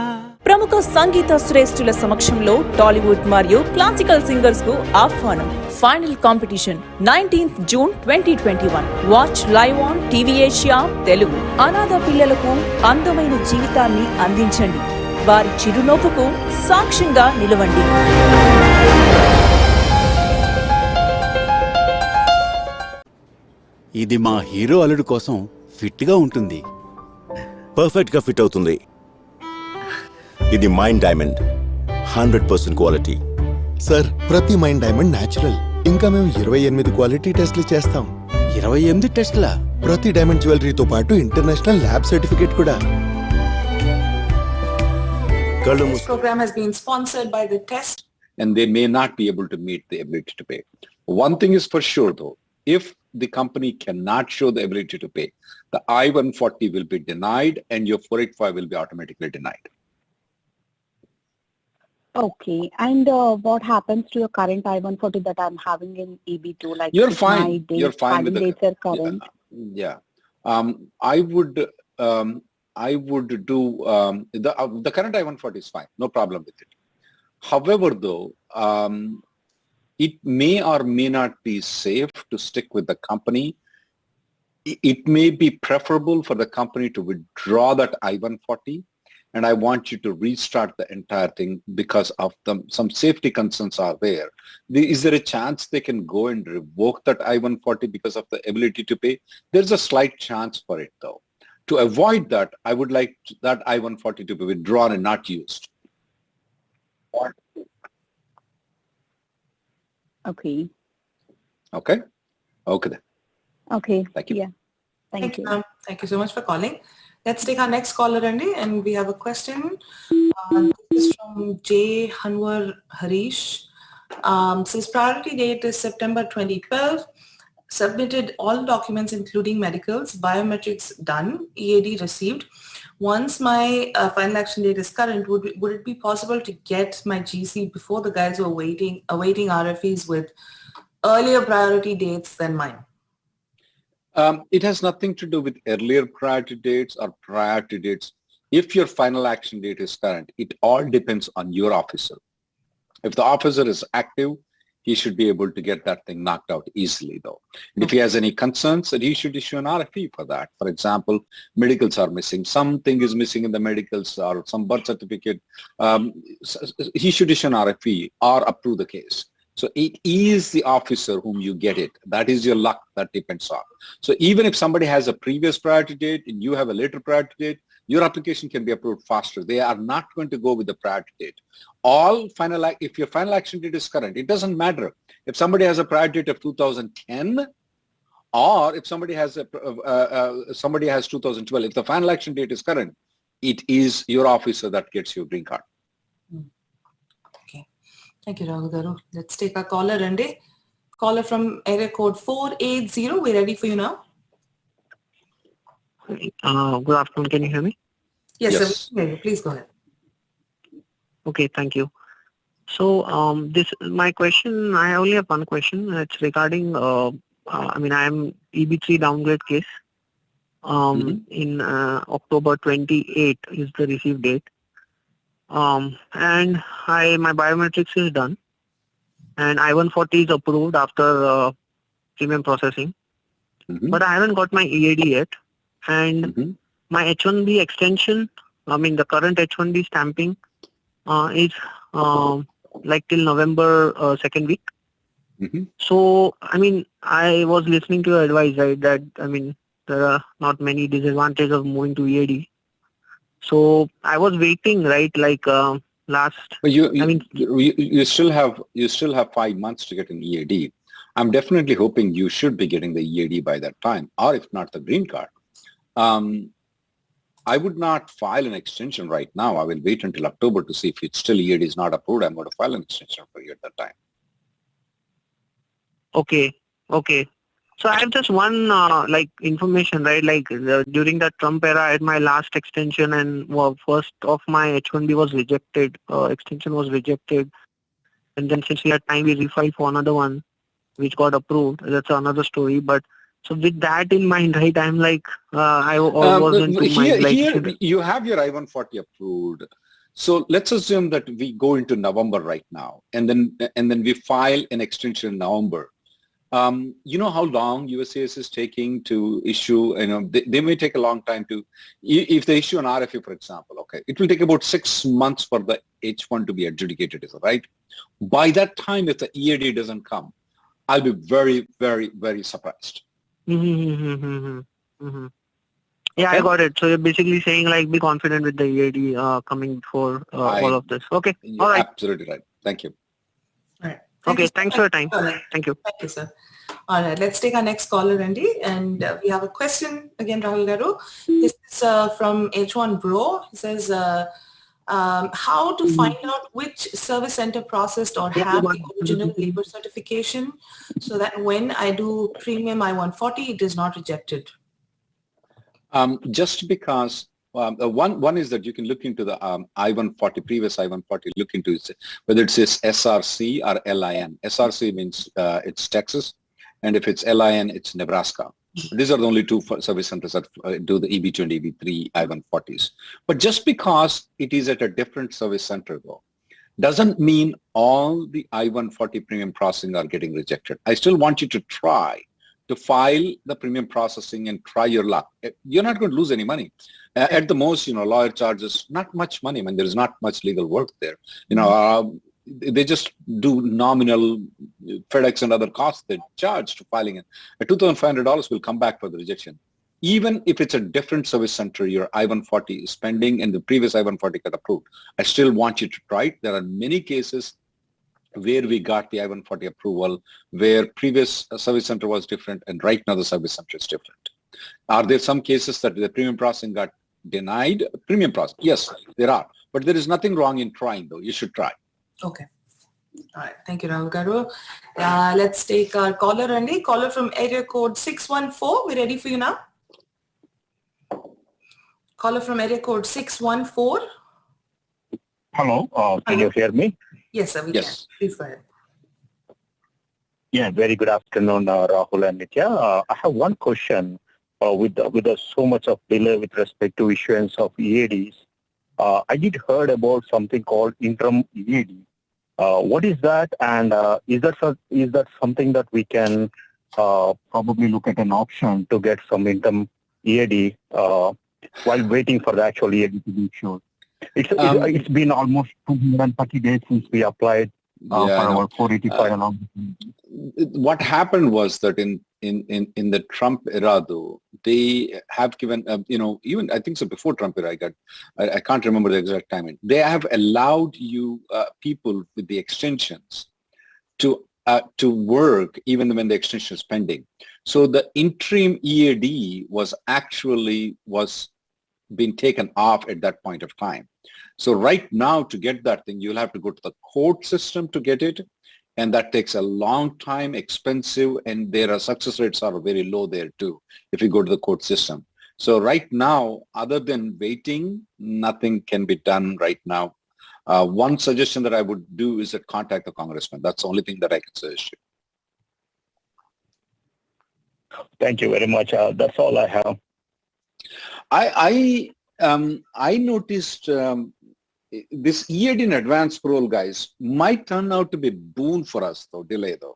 ప్రముఖ సంగీత శ్రేష్ఠుల సమక్షంలో టాలీవుడ్ మరియు క్లాసికల్ సింగర్స్ కు ఆహ్వానం. Final competition 19th June 2021. Watch live on TV Asia Telugu. అనాథ పిల్లలకు అందమైన జీవితాన్ని అందించండి. వారి చిరునవ్వుకు సాక్ష్యంగా నిలవండి. ఇది మా హీరో అల్లుడు కోసం ఫిట్ గా ఉంటుంది. పర్ఫెక్ట్ గా ఫిట్ అవుతుంది. ఇది మైండ్ డైమండ్, 100% క్వాలిటీ. సార్, ప్రతి మైండ్ డైమండ్ న్యాచురల్. ఇంకా మేము 28 క్వాలిటీ టెస్ట్లు చేస్తాం. 28 టెస్ట్లా? ప్రతి డైమండ్ జ్యువెలరీతో పాటు ఇంటర్నేషనల్ ల్యాబ్ సర్టిఫికేట్ కూడా. This program has been sponsored by the test, and they may not be able to meet the ability to pay. One thing is for sure though, if the company cannot show the ability to pay, the I-140 will be denied and your 485 will be automatically denied. Okay, and what happens to your current I-140 that I'm having in EB2? Like You're fine. You're fine with dates are current. Yeah. I would do the current I-140 is fine. No problem with it. However, though, it may or may not be safe to stick with the company. It may be preferable for the company to withdraw that I-140, and I want you to restart the entire thing because of some safety concerns are there. Is there a chance they can go and revoke that I-140 because of the ability to pay? There's a slight chance for it, though. To avoid that, I would like that I-140 to be withdrawn and not used. Okay. Okay? Okay then. Okay. Thank you. Yeah. Thank you. Thank you so much for calling. Let's take our next caller, Andy, and we have a question. This is from 𝗙𝗜𝗓𝗏 Harish. Says priority date is September 2012. Submitted all documents including medicals, biometrics done, EAD received. Once my final action date is current, would it be possible to get my GC before the guys who are awaiting RFEs with earlier priority dates than mine? It has nothing to do with earlier priority dates or priority dates. If your final action date is current, it all depends on your officer. If the officer is active, he should be able to get that thing knocked out easily though. And if he has any concerns, then he should issue an RFE for that. For example, medicals are missing. Something is missing in the medicals or some birth certificate. He should issue an RFE or approve the case. So it is the officer whom you get it. That is your luck. That depends on. So even if somebody has a previous priority date and you have a later priority date, your application can be approved faster. They are not going to go with the priority date. If your final action date is current, it doesn't matter. If somebody has a priority date of 2010 or if somebody has 2012, if the final action date is current, it is your officer that gets your green card. Okay. Thank you, Rahul Garu. Let's take our caller, Andy. Caller from area code 480. We're ready for you now. Good afternoon. Can you hear me? Yes, sir. Please go ahead. Okay, thank you. So, my question, I only have one question. It's regarding, I am EB3 downgrade case. In October 28 is the receive date. And my biometrics is done. And I-140 is approved after premium processing. But I haven't got my EAD yet. And my H-1B extension I mean, the current H1B stamping is like till November second week. So, I mean, I was listening to your advice, right, that, I mean, there are not many disadvantages of moving to EAD. So, I was waiting, right, like last... But you still have 5 months to get an EAD. I'm definitely hoping you should be getting the EAD by that time, or if not, the green card. I would not file an extension right now. I will wait until October to see if it's still EAD is not approved. I'm going to file an extension for you at that time. Okay. So I have just one like information, right? Like during the Trump era, I had my last extension, and first of my H1B was rejected. Extension was rejected, and then since we had time, we refiled for another one, which got approved. That's another story. But so with that in mind, right? I'm like, I was into mind. Like, here you have your I-140 approved. So let's assume that we go into November right now, and then we file an extension in November. You know how long USCIS is taking to issue, they may take a long time to, if they issue an RFU, for example, okay, it will take about 6 months for the H1 to be adjudicated, right? By that time, if the EAD doesn't come, I'll be very, very, very surprised. Yeah, okay. I got it. So you're basically saying, like, be confident with the EAD coming for all of this. Okay. All right. Absolutely right. Thank you. All right. Okay, thanks for your time. Thank you. Thank you, sir. All right, let's take our next caller, Randy. And we have a question again, Rahul Garu. This is from H1 Bro. He says, how to find out which service center processed or have the original labor certification so that when I do premium I-140, it is not rejected? Just because one is that you can look into the I-140, previous I-140, look into it, whether it says SRC or LIN. SRC means it's Texas, and if it's LIN, it's Nebraska. These are the only two service centers that do the EB2 and EB3 I-140s. But just because it is at a different service center, though, doesn't mean all the I-140 premium processing are getting rejected. I still want you to try to file the premium processing and try your luck. You're not going to lose any money. At the most, lawyer charges not much money. I mean, there's not much legal work there. They just do nominal FedEx and other costs they charge to filing it. $2,500 will come back for the rejection. Even if it's a different service center, your I-140 is pending and the previous I-140 got approved, I still want you to try it. There are many cases where we got the I-140 approval, where previous service center was different and right now the service center is different. Are there some cases that the premium processing got denied? Premium processing, yes, there are. But there is nothing wrong in trying, though. You should try. Okay. All right. Thank you, Rahul Garu. Let's take our caller, Randy. Caller from area code 614. We're ready for you now. Caller from area code 614. Hello. Can you hear me? Yes, sir. We can. Please go ahead. Yeah, very good afternoon, Rahul and Nitya. I have one question. With so much of delay with respect to issuance of EADs, I did heard about something called interim EAD. What is that, and is that something that we can probably look at an option to get some interim EAD while waiting for the actual EAD to be issued? It's been almost 230 days since we applied for our 485 allowance. What happened was that in the Trump era, though, they have given, even I think so before Trump era, I can't remember the exact timing. They have allowed you people with the extensions to work even when the extension is pending. So the interim EAD was being taken off at that point of time. So right now, to get that thing, you'll have to go to the court system to get it. And that takes a long time, expensive, and their success rates are very low there too, if you go to the court system. So right now, other than waiting, nothing can be done right now. One suggestion that I would do is that contact the congressman. That's the only thing that I can suggest you. Thank you very much. That's all I have. I noticed this EAD in advance parole, guys, might turn out to be a boon for us, though, delay, though.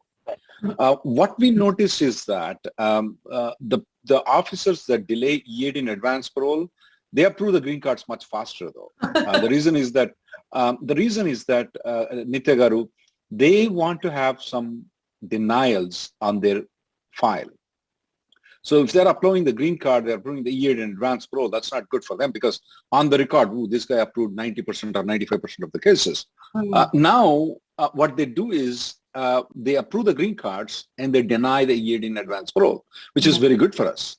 What we noticed is that the officers that delay EAD in advance parole, They approve the green cards much faster, though. The reason is that Nitya Garu, they want to have some denials on their file. So if they're applying the green card, they're approving the EAD and advanced parole, that's not good for them because on the record, this guy approved 90% or 95% of the cases. Now, what they do is they approve the green cards and they deny the EAD and advanced parole, which is very good for us.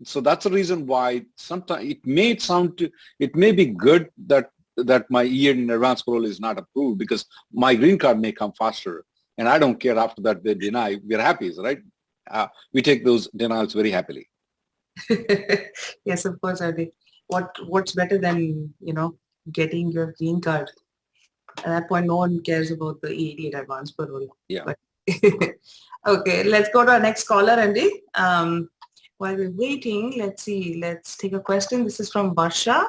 So that's the reason why sometimes it may be good that my EAD and advanced parole is not approved because my green card may come faster. And I don't care after that they deny. We're happy, right? We take those denials very happily. Yes, of course, Adi. What's better than, getting your green card? At that point, no one cares about the EAD and advanced parole. Yeah. But okay, let's go to our next caller, Andy. While we're waiting, let's take a question. This is from Varsha.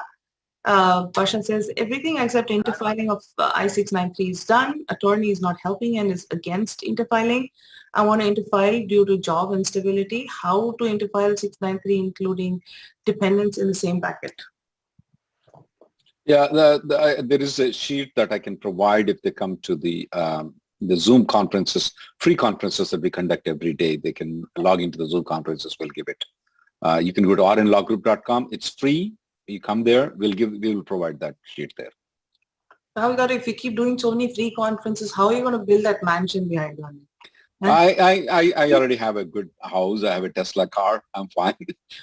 Varsha says, everything except interfiling of I-693 is done. Attorney is not helping and is against interfiling. I want to interfile due to job instability. How to interfile 693, including dependents in the same packet? Yeah, there is a sheet that I can provide if they come to the Zoom conferences, free conferences that we conduct every day. They can log into the Zoom conferences, we'll give it. You can go to rnlawgroup.com. It's free. You come there, we will provide that sheet there. Rahul Garu, if you keep doing so many free conferences, how are you going to build that mansion behind you? I already have a good house. I have a Tesla car. I'm fine.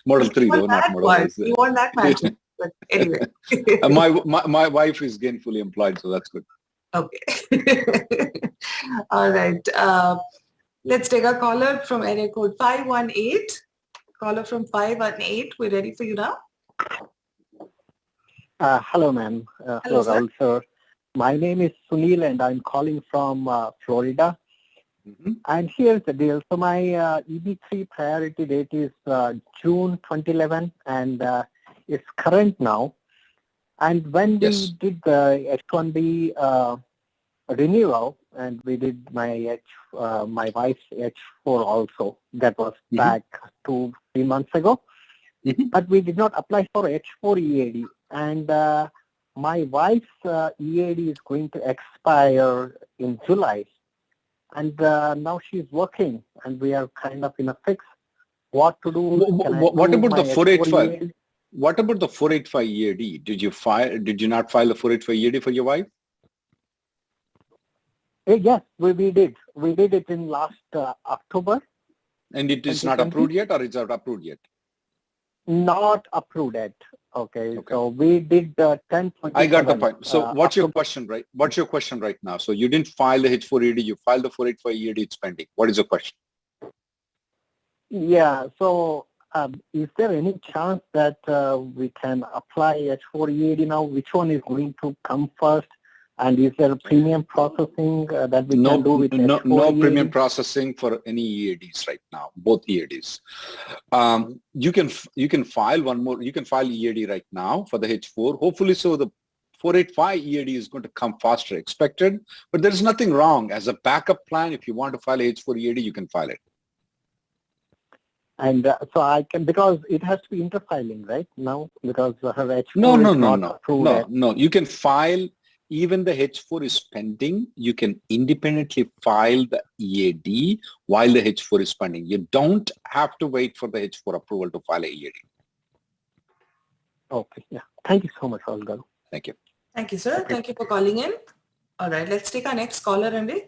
Model 3 though, not Model S. You want that mansion. But anyway. my wife is gainfully employed, so that's good. Okay. All right. Let's take a caller from area code 518. Caller from 518. We're ready for you now. Hello, ma'am. Hello, Rahul, sir. My name is Sunil and I'm calling from Florida. And here's the deal. So my EB3 priority date is June 2011 and it's current now. And when we did the H1B renewal and we did my wife's H4 also, that was back 2-3 months ago. But we did not apply for H4 EAD. And my wife's EAD is going to expire in July. And now she's working and we are kind of in a fix. What to do? What about the 485? What about the 485 EAD? Did you not file the 485 EAD for your wife? Yes, we did. We did it in last October. And it is not approved yet, or is it approved yet? Not approved yet. Okay. So we did 10. I got the point. So what's your question, right? What's your question right now? So you didn't file the H4 EAD, you filed the 485 EAD, it's pending. What is your question? Yeah. So is there any chance that we can apply H4 EAD now? Which one is going to come first? And is there premium processing that we can do with H4 No EAD? premium processing for any EADs right now, both EADs. You can file one more, you can file EAD right now for the H4. Hopefully, so the 485 EAD is going to come faster expected, but there's nothing wrong. As a backup plan, if you want to file a H4 EAD, you can file it. And so I can, because it has to be interfiling, right, now? Because her H4 is not approved. No. You can file. Even the H4 is pending, you can independently file the EAD while the H4 is pending. You don't have to wait for the H4 approval to file a EAD. Okay, yeah. Thank you so much, Rahul Garu. Thank you. Thank you, sir. Thank you for calling in. All right, let's take our next caller, Andy.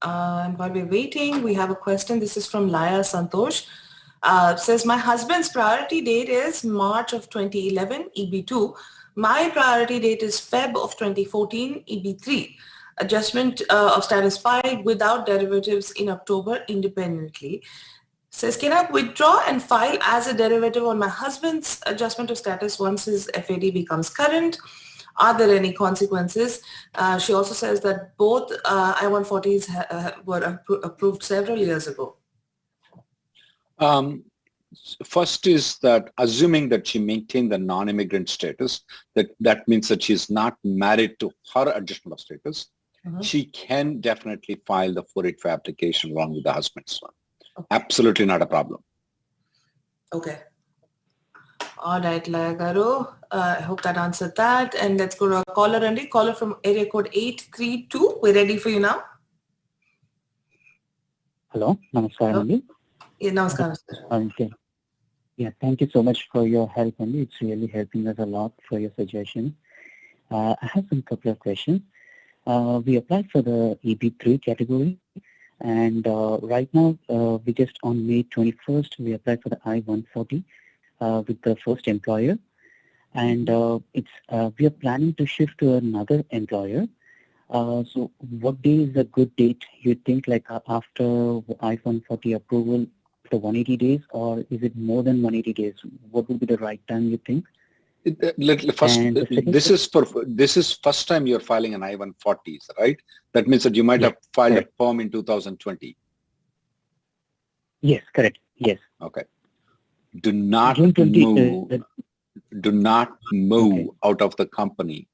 And while we're waiting, we have a question. This is from Laya Santosh. Says, my husband's priority date is March of 2011, EB2. My priority date is Feb of 2014, EB3. Adjustment of status filed without derivatives in October independently. Says, can I withdraw and file as a derivative on my husband's adjustment of status once his FAD becomes current? Are there any consequences? She also says that both I-140s were approved several years ago. First is that assuming that she maintained the non-immigrant status, that means that she's not married to her adjustment of status, she can definitely file the 485 application along with the husband's one. Okay. Absolutely not a problem. Okay. All right, Laya Garu. I hope that answered that. And let's go to a caller, Andy. Caller from area code 832. We're ready for you now. Hello, namaskaram, Andy. Yeah, namaskaram, sir. Okay. Yeah, thank you so much for your help, Andy. It's really helping us a lot for your suggestions. I have some couple of questions. We applied for the EB3 category, and right now, we just on May 21st, we applied for the I-140 with the first employer, and we are planning to shift to another employer. So what day is a good date you think, like after I-140 approval, after 180 days, or is it more than 180 days? What would be the right time you think? This is first time you're filing an I-140s, right? That means that you might have filed a form in 2020. Yes, correct. Yes. Okay. Do not move out of the company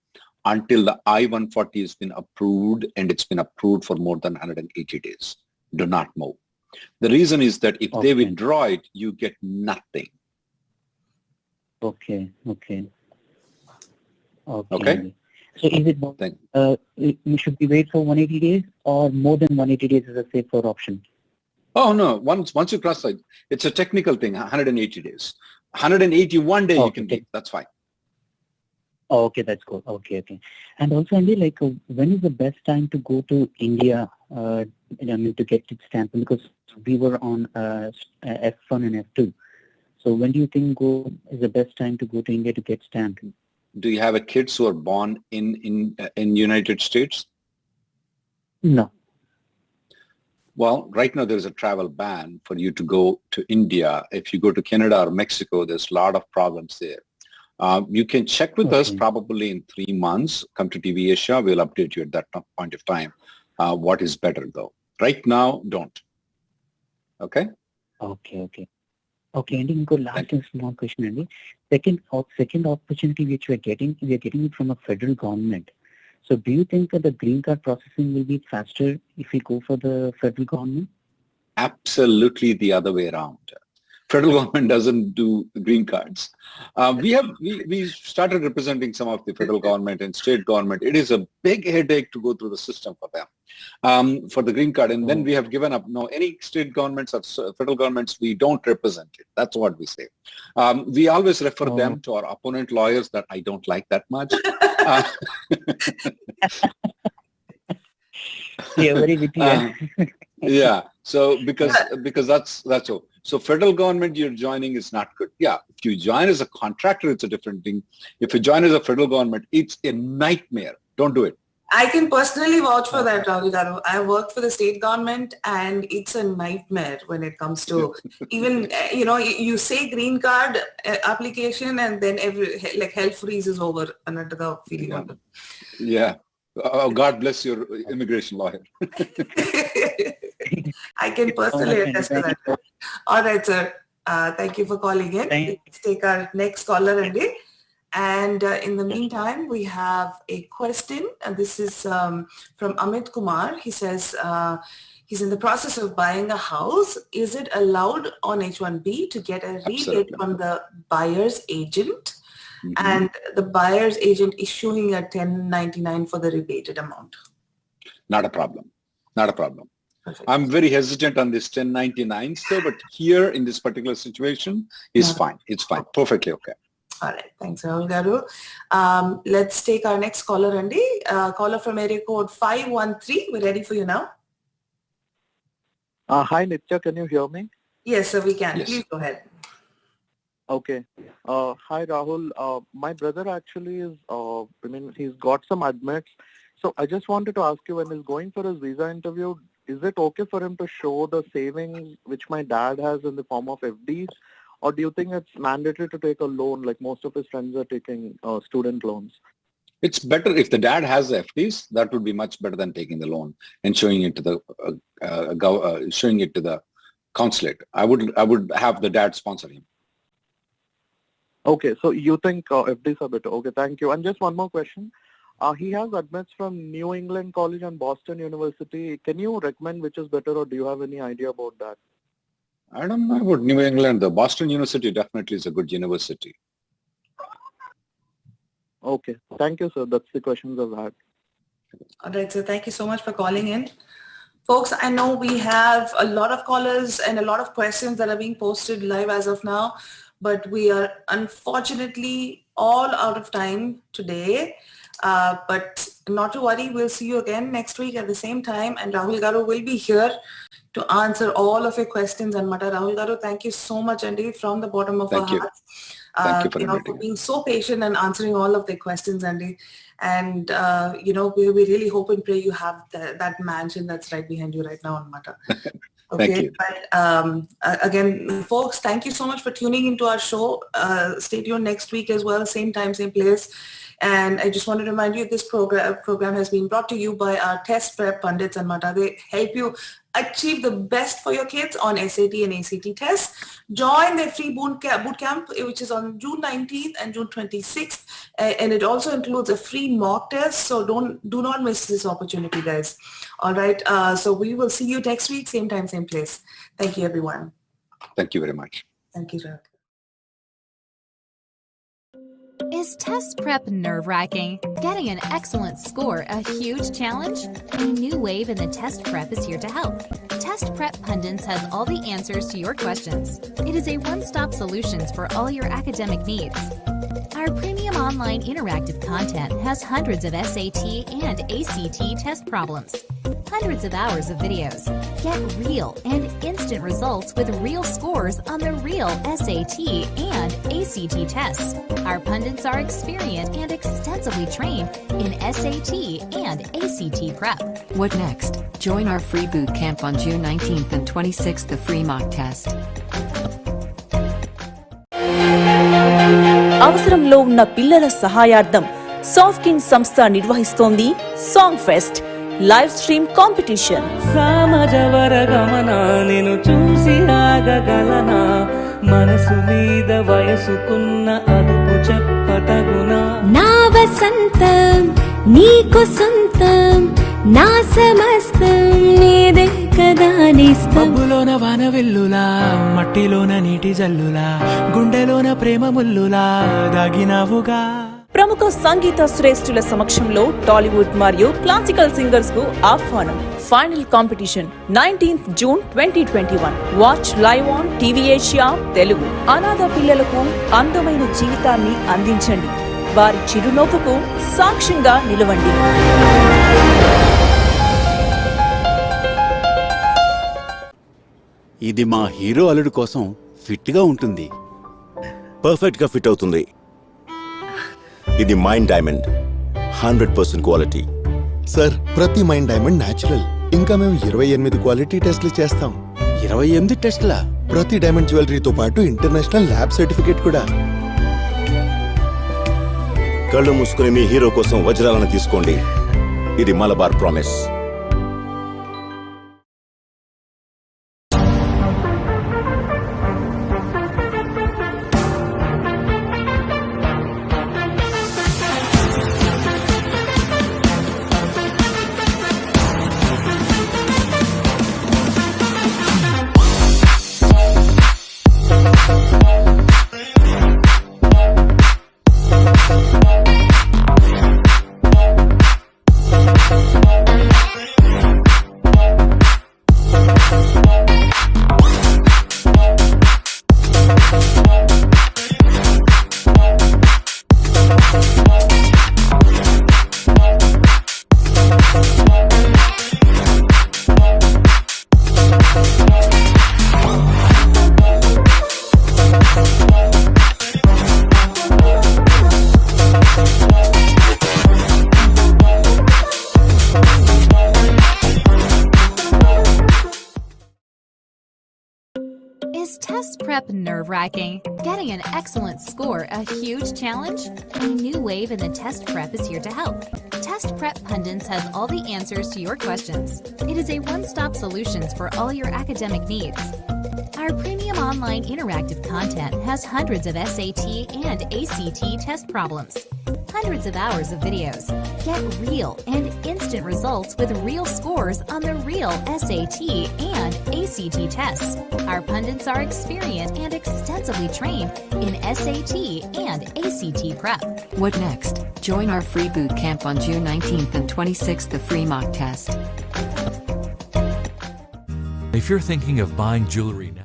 until the I-140 has been approved, and it's been approved for more than 180 days. Do not move. The reason is that if they withdraw it, you get nothing. Okay. Okay. Okay. So is it more, should we wait for 180 days or more than 180 days is a safer option? Oh, no. Once you cross it, it's a technical thing, 180 days. 181 days you can take. That's fine. Oh, okay, that's good. Okay. And also, Andy, like, when is the best time to go to India, to get it stamped? Because we were on F1 and F2. So when do you think is the best time to go to India to get stamped? Do you have kids who are born in United States? No. Well, right now there's a travel ban for you to go to India. If you go to Canada or Mexico, there's a lot of problems there. You can check with us probably in 3 months. Come to TV Asia. We'll update you at that point of time. What is better though? Right now, don't. Okay? Okay, and last and small question, Andy. Second opportunity which we are getting it from a federal government. So do you think that the green card processing will be faster if we go for the federal government? Absolutely the other way around. Federal government doesn't do green cards. We started representing some of the federal government and state government. It is a big headache to go through the system for them for the green card. And then we have given up. No, any state governments or federal governments, we don't represent it. That's what we say. We always refer them to our opponent lawyers that I don't like that much. Yeah, very witty. Yeah. So because that's all. So federal government you're joining is not good. Yeah. If you join as a contractor, it's a different thing. If you join as a federal government, it's a nightmare. Don't do it. I can personally vouch for that, Rahul Garu. I work for the state government and it's a nightmare when it comes to even, you say green card application and then hell freezes over another feeling. Yeah. Oh, God bless your immigration lawyer. I can personally attest to that. All right, sir. Thank you for calling in. Let's take our next caller, Andy. And in the meantime, we have a question. And this is from Amit Kumar. He says he's in the process of buying a house. Is it allowed on H-1B to get a rebate from the buyer's agent? And the buyer's agent issuing a 1099 for the rebated amount? Not a problem. Not a problem. Perfect. I'm very hesitant on this 1099 still, but here in this particular situation is fine. It's fine. Perfectly okay. All right. Thanks, Rahul Garu. Let's take our next caller, Andy. Caller from area code 513. We're ready for you now. Hi, Nitya. Can you hear me? Yes, sir, we can. Yes. Please go ahead. Okay. Hi, Rahul. My brother actually is, he's got some admits. So I just wanted to ask you, when he's going for his visa interview, is it okay for him to show the savings which my dad has in the form of FDs? Or do you think it's mandatory to take a loan like most of his friends are taking student loans? It's better if the dad has FDs. That would be much better than taking the loan and showing it to the consulate. I would have the dad sponsor him. Okay, so you think FDs are better. Okay, thank you. And just one more question. He has admits from New England College and Boston University. Can you recommend which is better, or do you have any idea about that? I don't know about New England. The Boston University definitely is a good university. Okay. Thank you, sir. That's the questions I've had. All right, so thank you so much for calling in. Folks, I know we have a lot of callers and a lot of questions that are being posted live as of now, but we are unfortunately all out of time today. But not to worry, we'll see you again next week at the same time, and Rahul Garu will be here to answer all of your questions. And Mata Rahul Garu, thank you so much, Andy, from the bottom of our hearts. Thank you for being so patient and answering all of the questions, Andy. And, we really hope and pray you have that mansion that's right behind you right now on Mata. Okay. Thank you. But again, folks, thank you so much for tuning into our show. Stay tuned next week as well, same time, same place. And I just want to remind you, this program has been brought to you by our test prep pundits and Mata. They help you achieve the best for your kids on SAT and ACT tests. Join their free boot camp, which is on June 19th and June 26th. And it also includes a free mock test. So do not miss this opportunity, guys. All right. So we will see you next week, same time, same place. Thank you, everyone. Thank you very much. Thank you, Jack. Is test prep nerve-wracking? Getting an excellent score a huge challenge? A new wave in the test prep is here to help. Test Prep Pundits has all the answers to your questions. It is a one-stop solution for all your academic needs. Our premium online interactive content has hundreds of SAT and ACT test problems, hundreds of hours of videos. Get real and instant results with real scores on the real SAT and ACT tests. Our pundits are experienced and extensively trained in SAT and ACT prep. What next? Join our free boot camp on June 19th and 26th, the free mock test. అవసరంలో ఉన్న పిల్లల సహాయార్థం 𝕎ℍ𝒑 సంస్థ నిర్వహిస్తోంది song fest live stream competition. సామజవర గమన నేను చూసి ఆగగలనా, మనసు మీద వయసుకున్న అదుపు చెప్పతగునా. నా వసంతం నీకు సొంతం, నా సమస్తం నీదే కదా నేస్తం. మబ్బులోన వాన వెల్లులా, మట్టిలోన నీటి జల్లులా, గుండెలోన ప్రేమ ముల్లులా దాగినావుగా. ప్రముఖ సంగీత శ్రేష్ఠుల సమక్షంలో టాలీవుడ్ మరియు క్లాసికల్ సింగర్స్ కు ఆహ్వానం. Final competition 19th June 2021. Watch live on TV Asia Telugu. అనాథ పిల్లలకు అందమైన జీవితాన్ని అందించండి. వారి చిరునవ్వుకు సాక్ష్యంగా నిలవండి. ఇది మా హీరో అల్లుడు కోసం ఫిట్ గా ఉంటుంది. పర్ఫెక్ట్ గా ఫిట్ అవుతుంది. ఇది మైండ్ డైమండ్, 100% క్వాలిటీ. సార్, ప్రతి మైండ్ డైమండ్ న్యాచురల్. ఇంకా మేము 28 క్వాలిటీ టెస్ట్లు చేస్తాం. 28 టెస్ట్లా? ప్రతి డైమండ్ జ్యువెలరీతో పాటు ఇంటర్నేషనల్ ల్యాబ్ సర్టిఫికేట్ కూడా. కళ్ళు మూసుకుని మీ హీరో కోసం వజ్రాలను తీసుకోండి. ఇది Malabar promise. Is test prep nerve-wracking? Getting an excellent score a huge challenge? A new wave in the test prep is here to help. Test Prep Pundits has all the answers to your questions. It is a one-stop solution for all your academic needs. Our premium online interactive content has hundreds of SAT and ACT test problems, hundreds of hours of videos. Get real and instant results with real scores on the real SAT and ACT tests. Our pundits are experienced and extensively trained in SAT and ACT prep. What next? Join our free boot camp on June 19th and 26th, the free mock test. If you're thinking of buying jewelry now,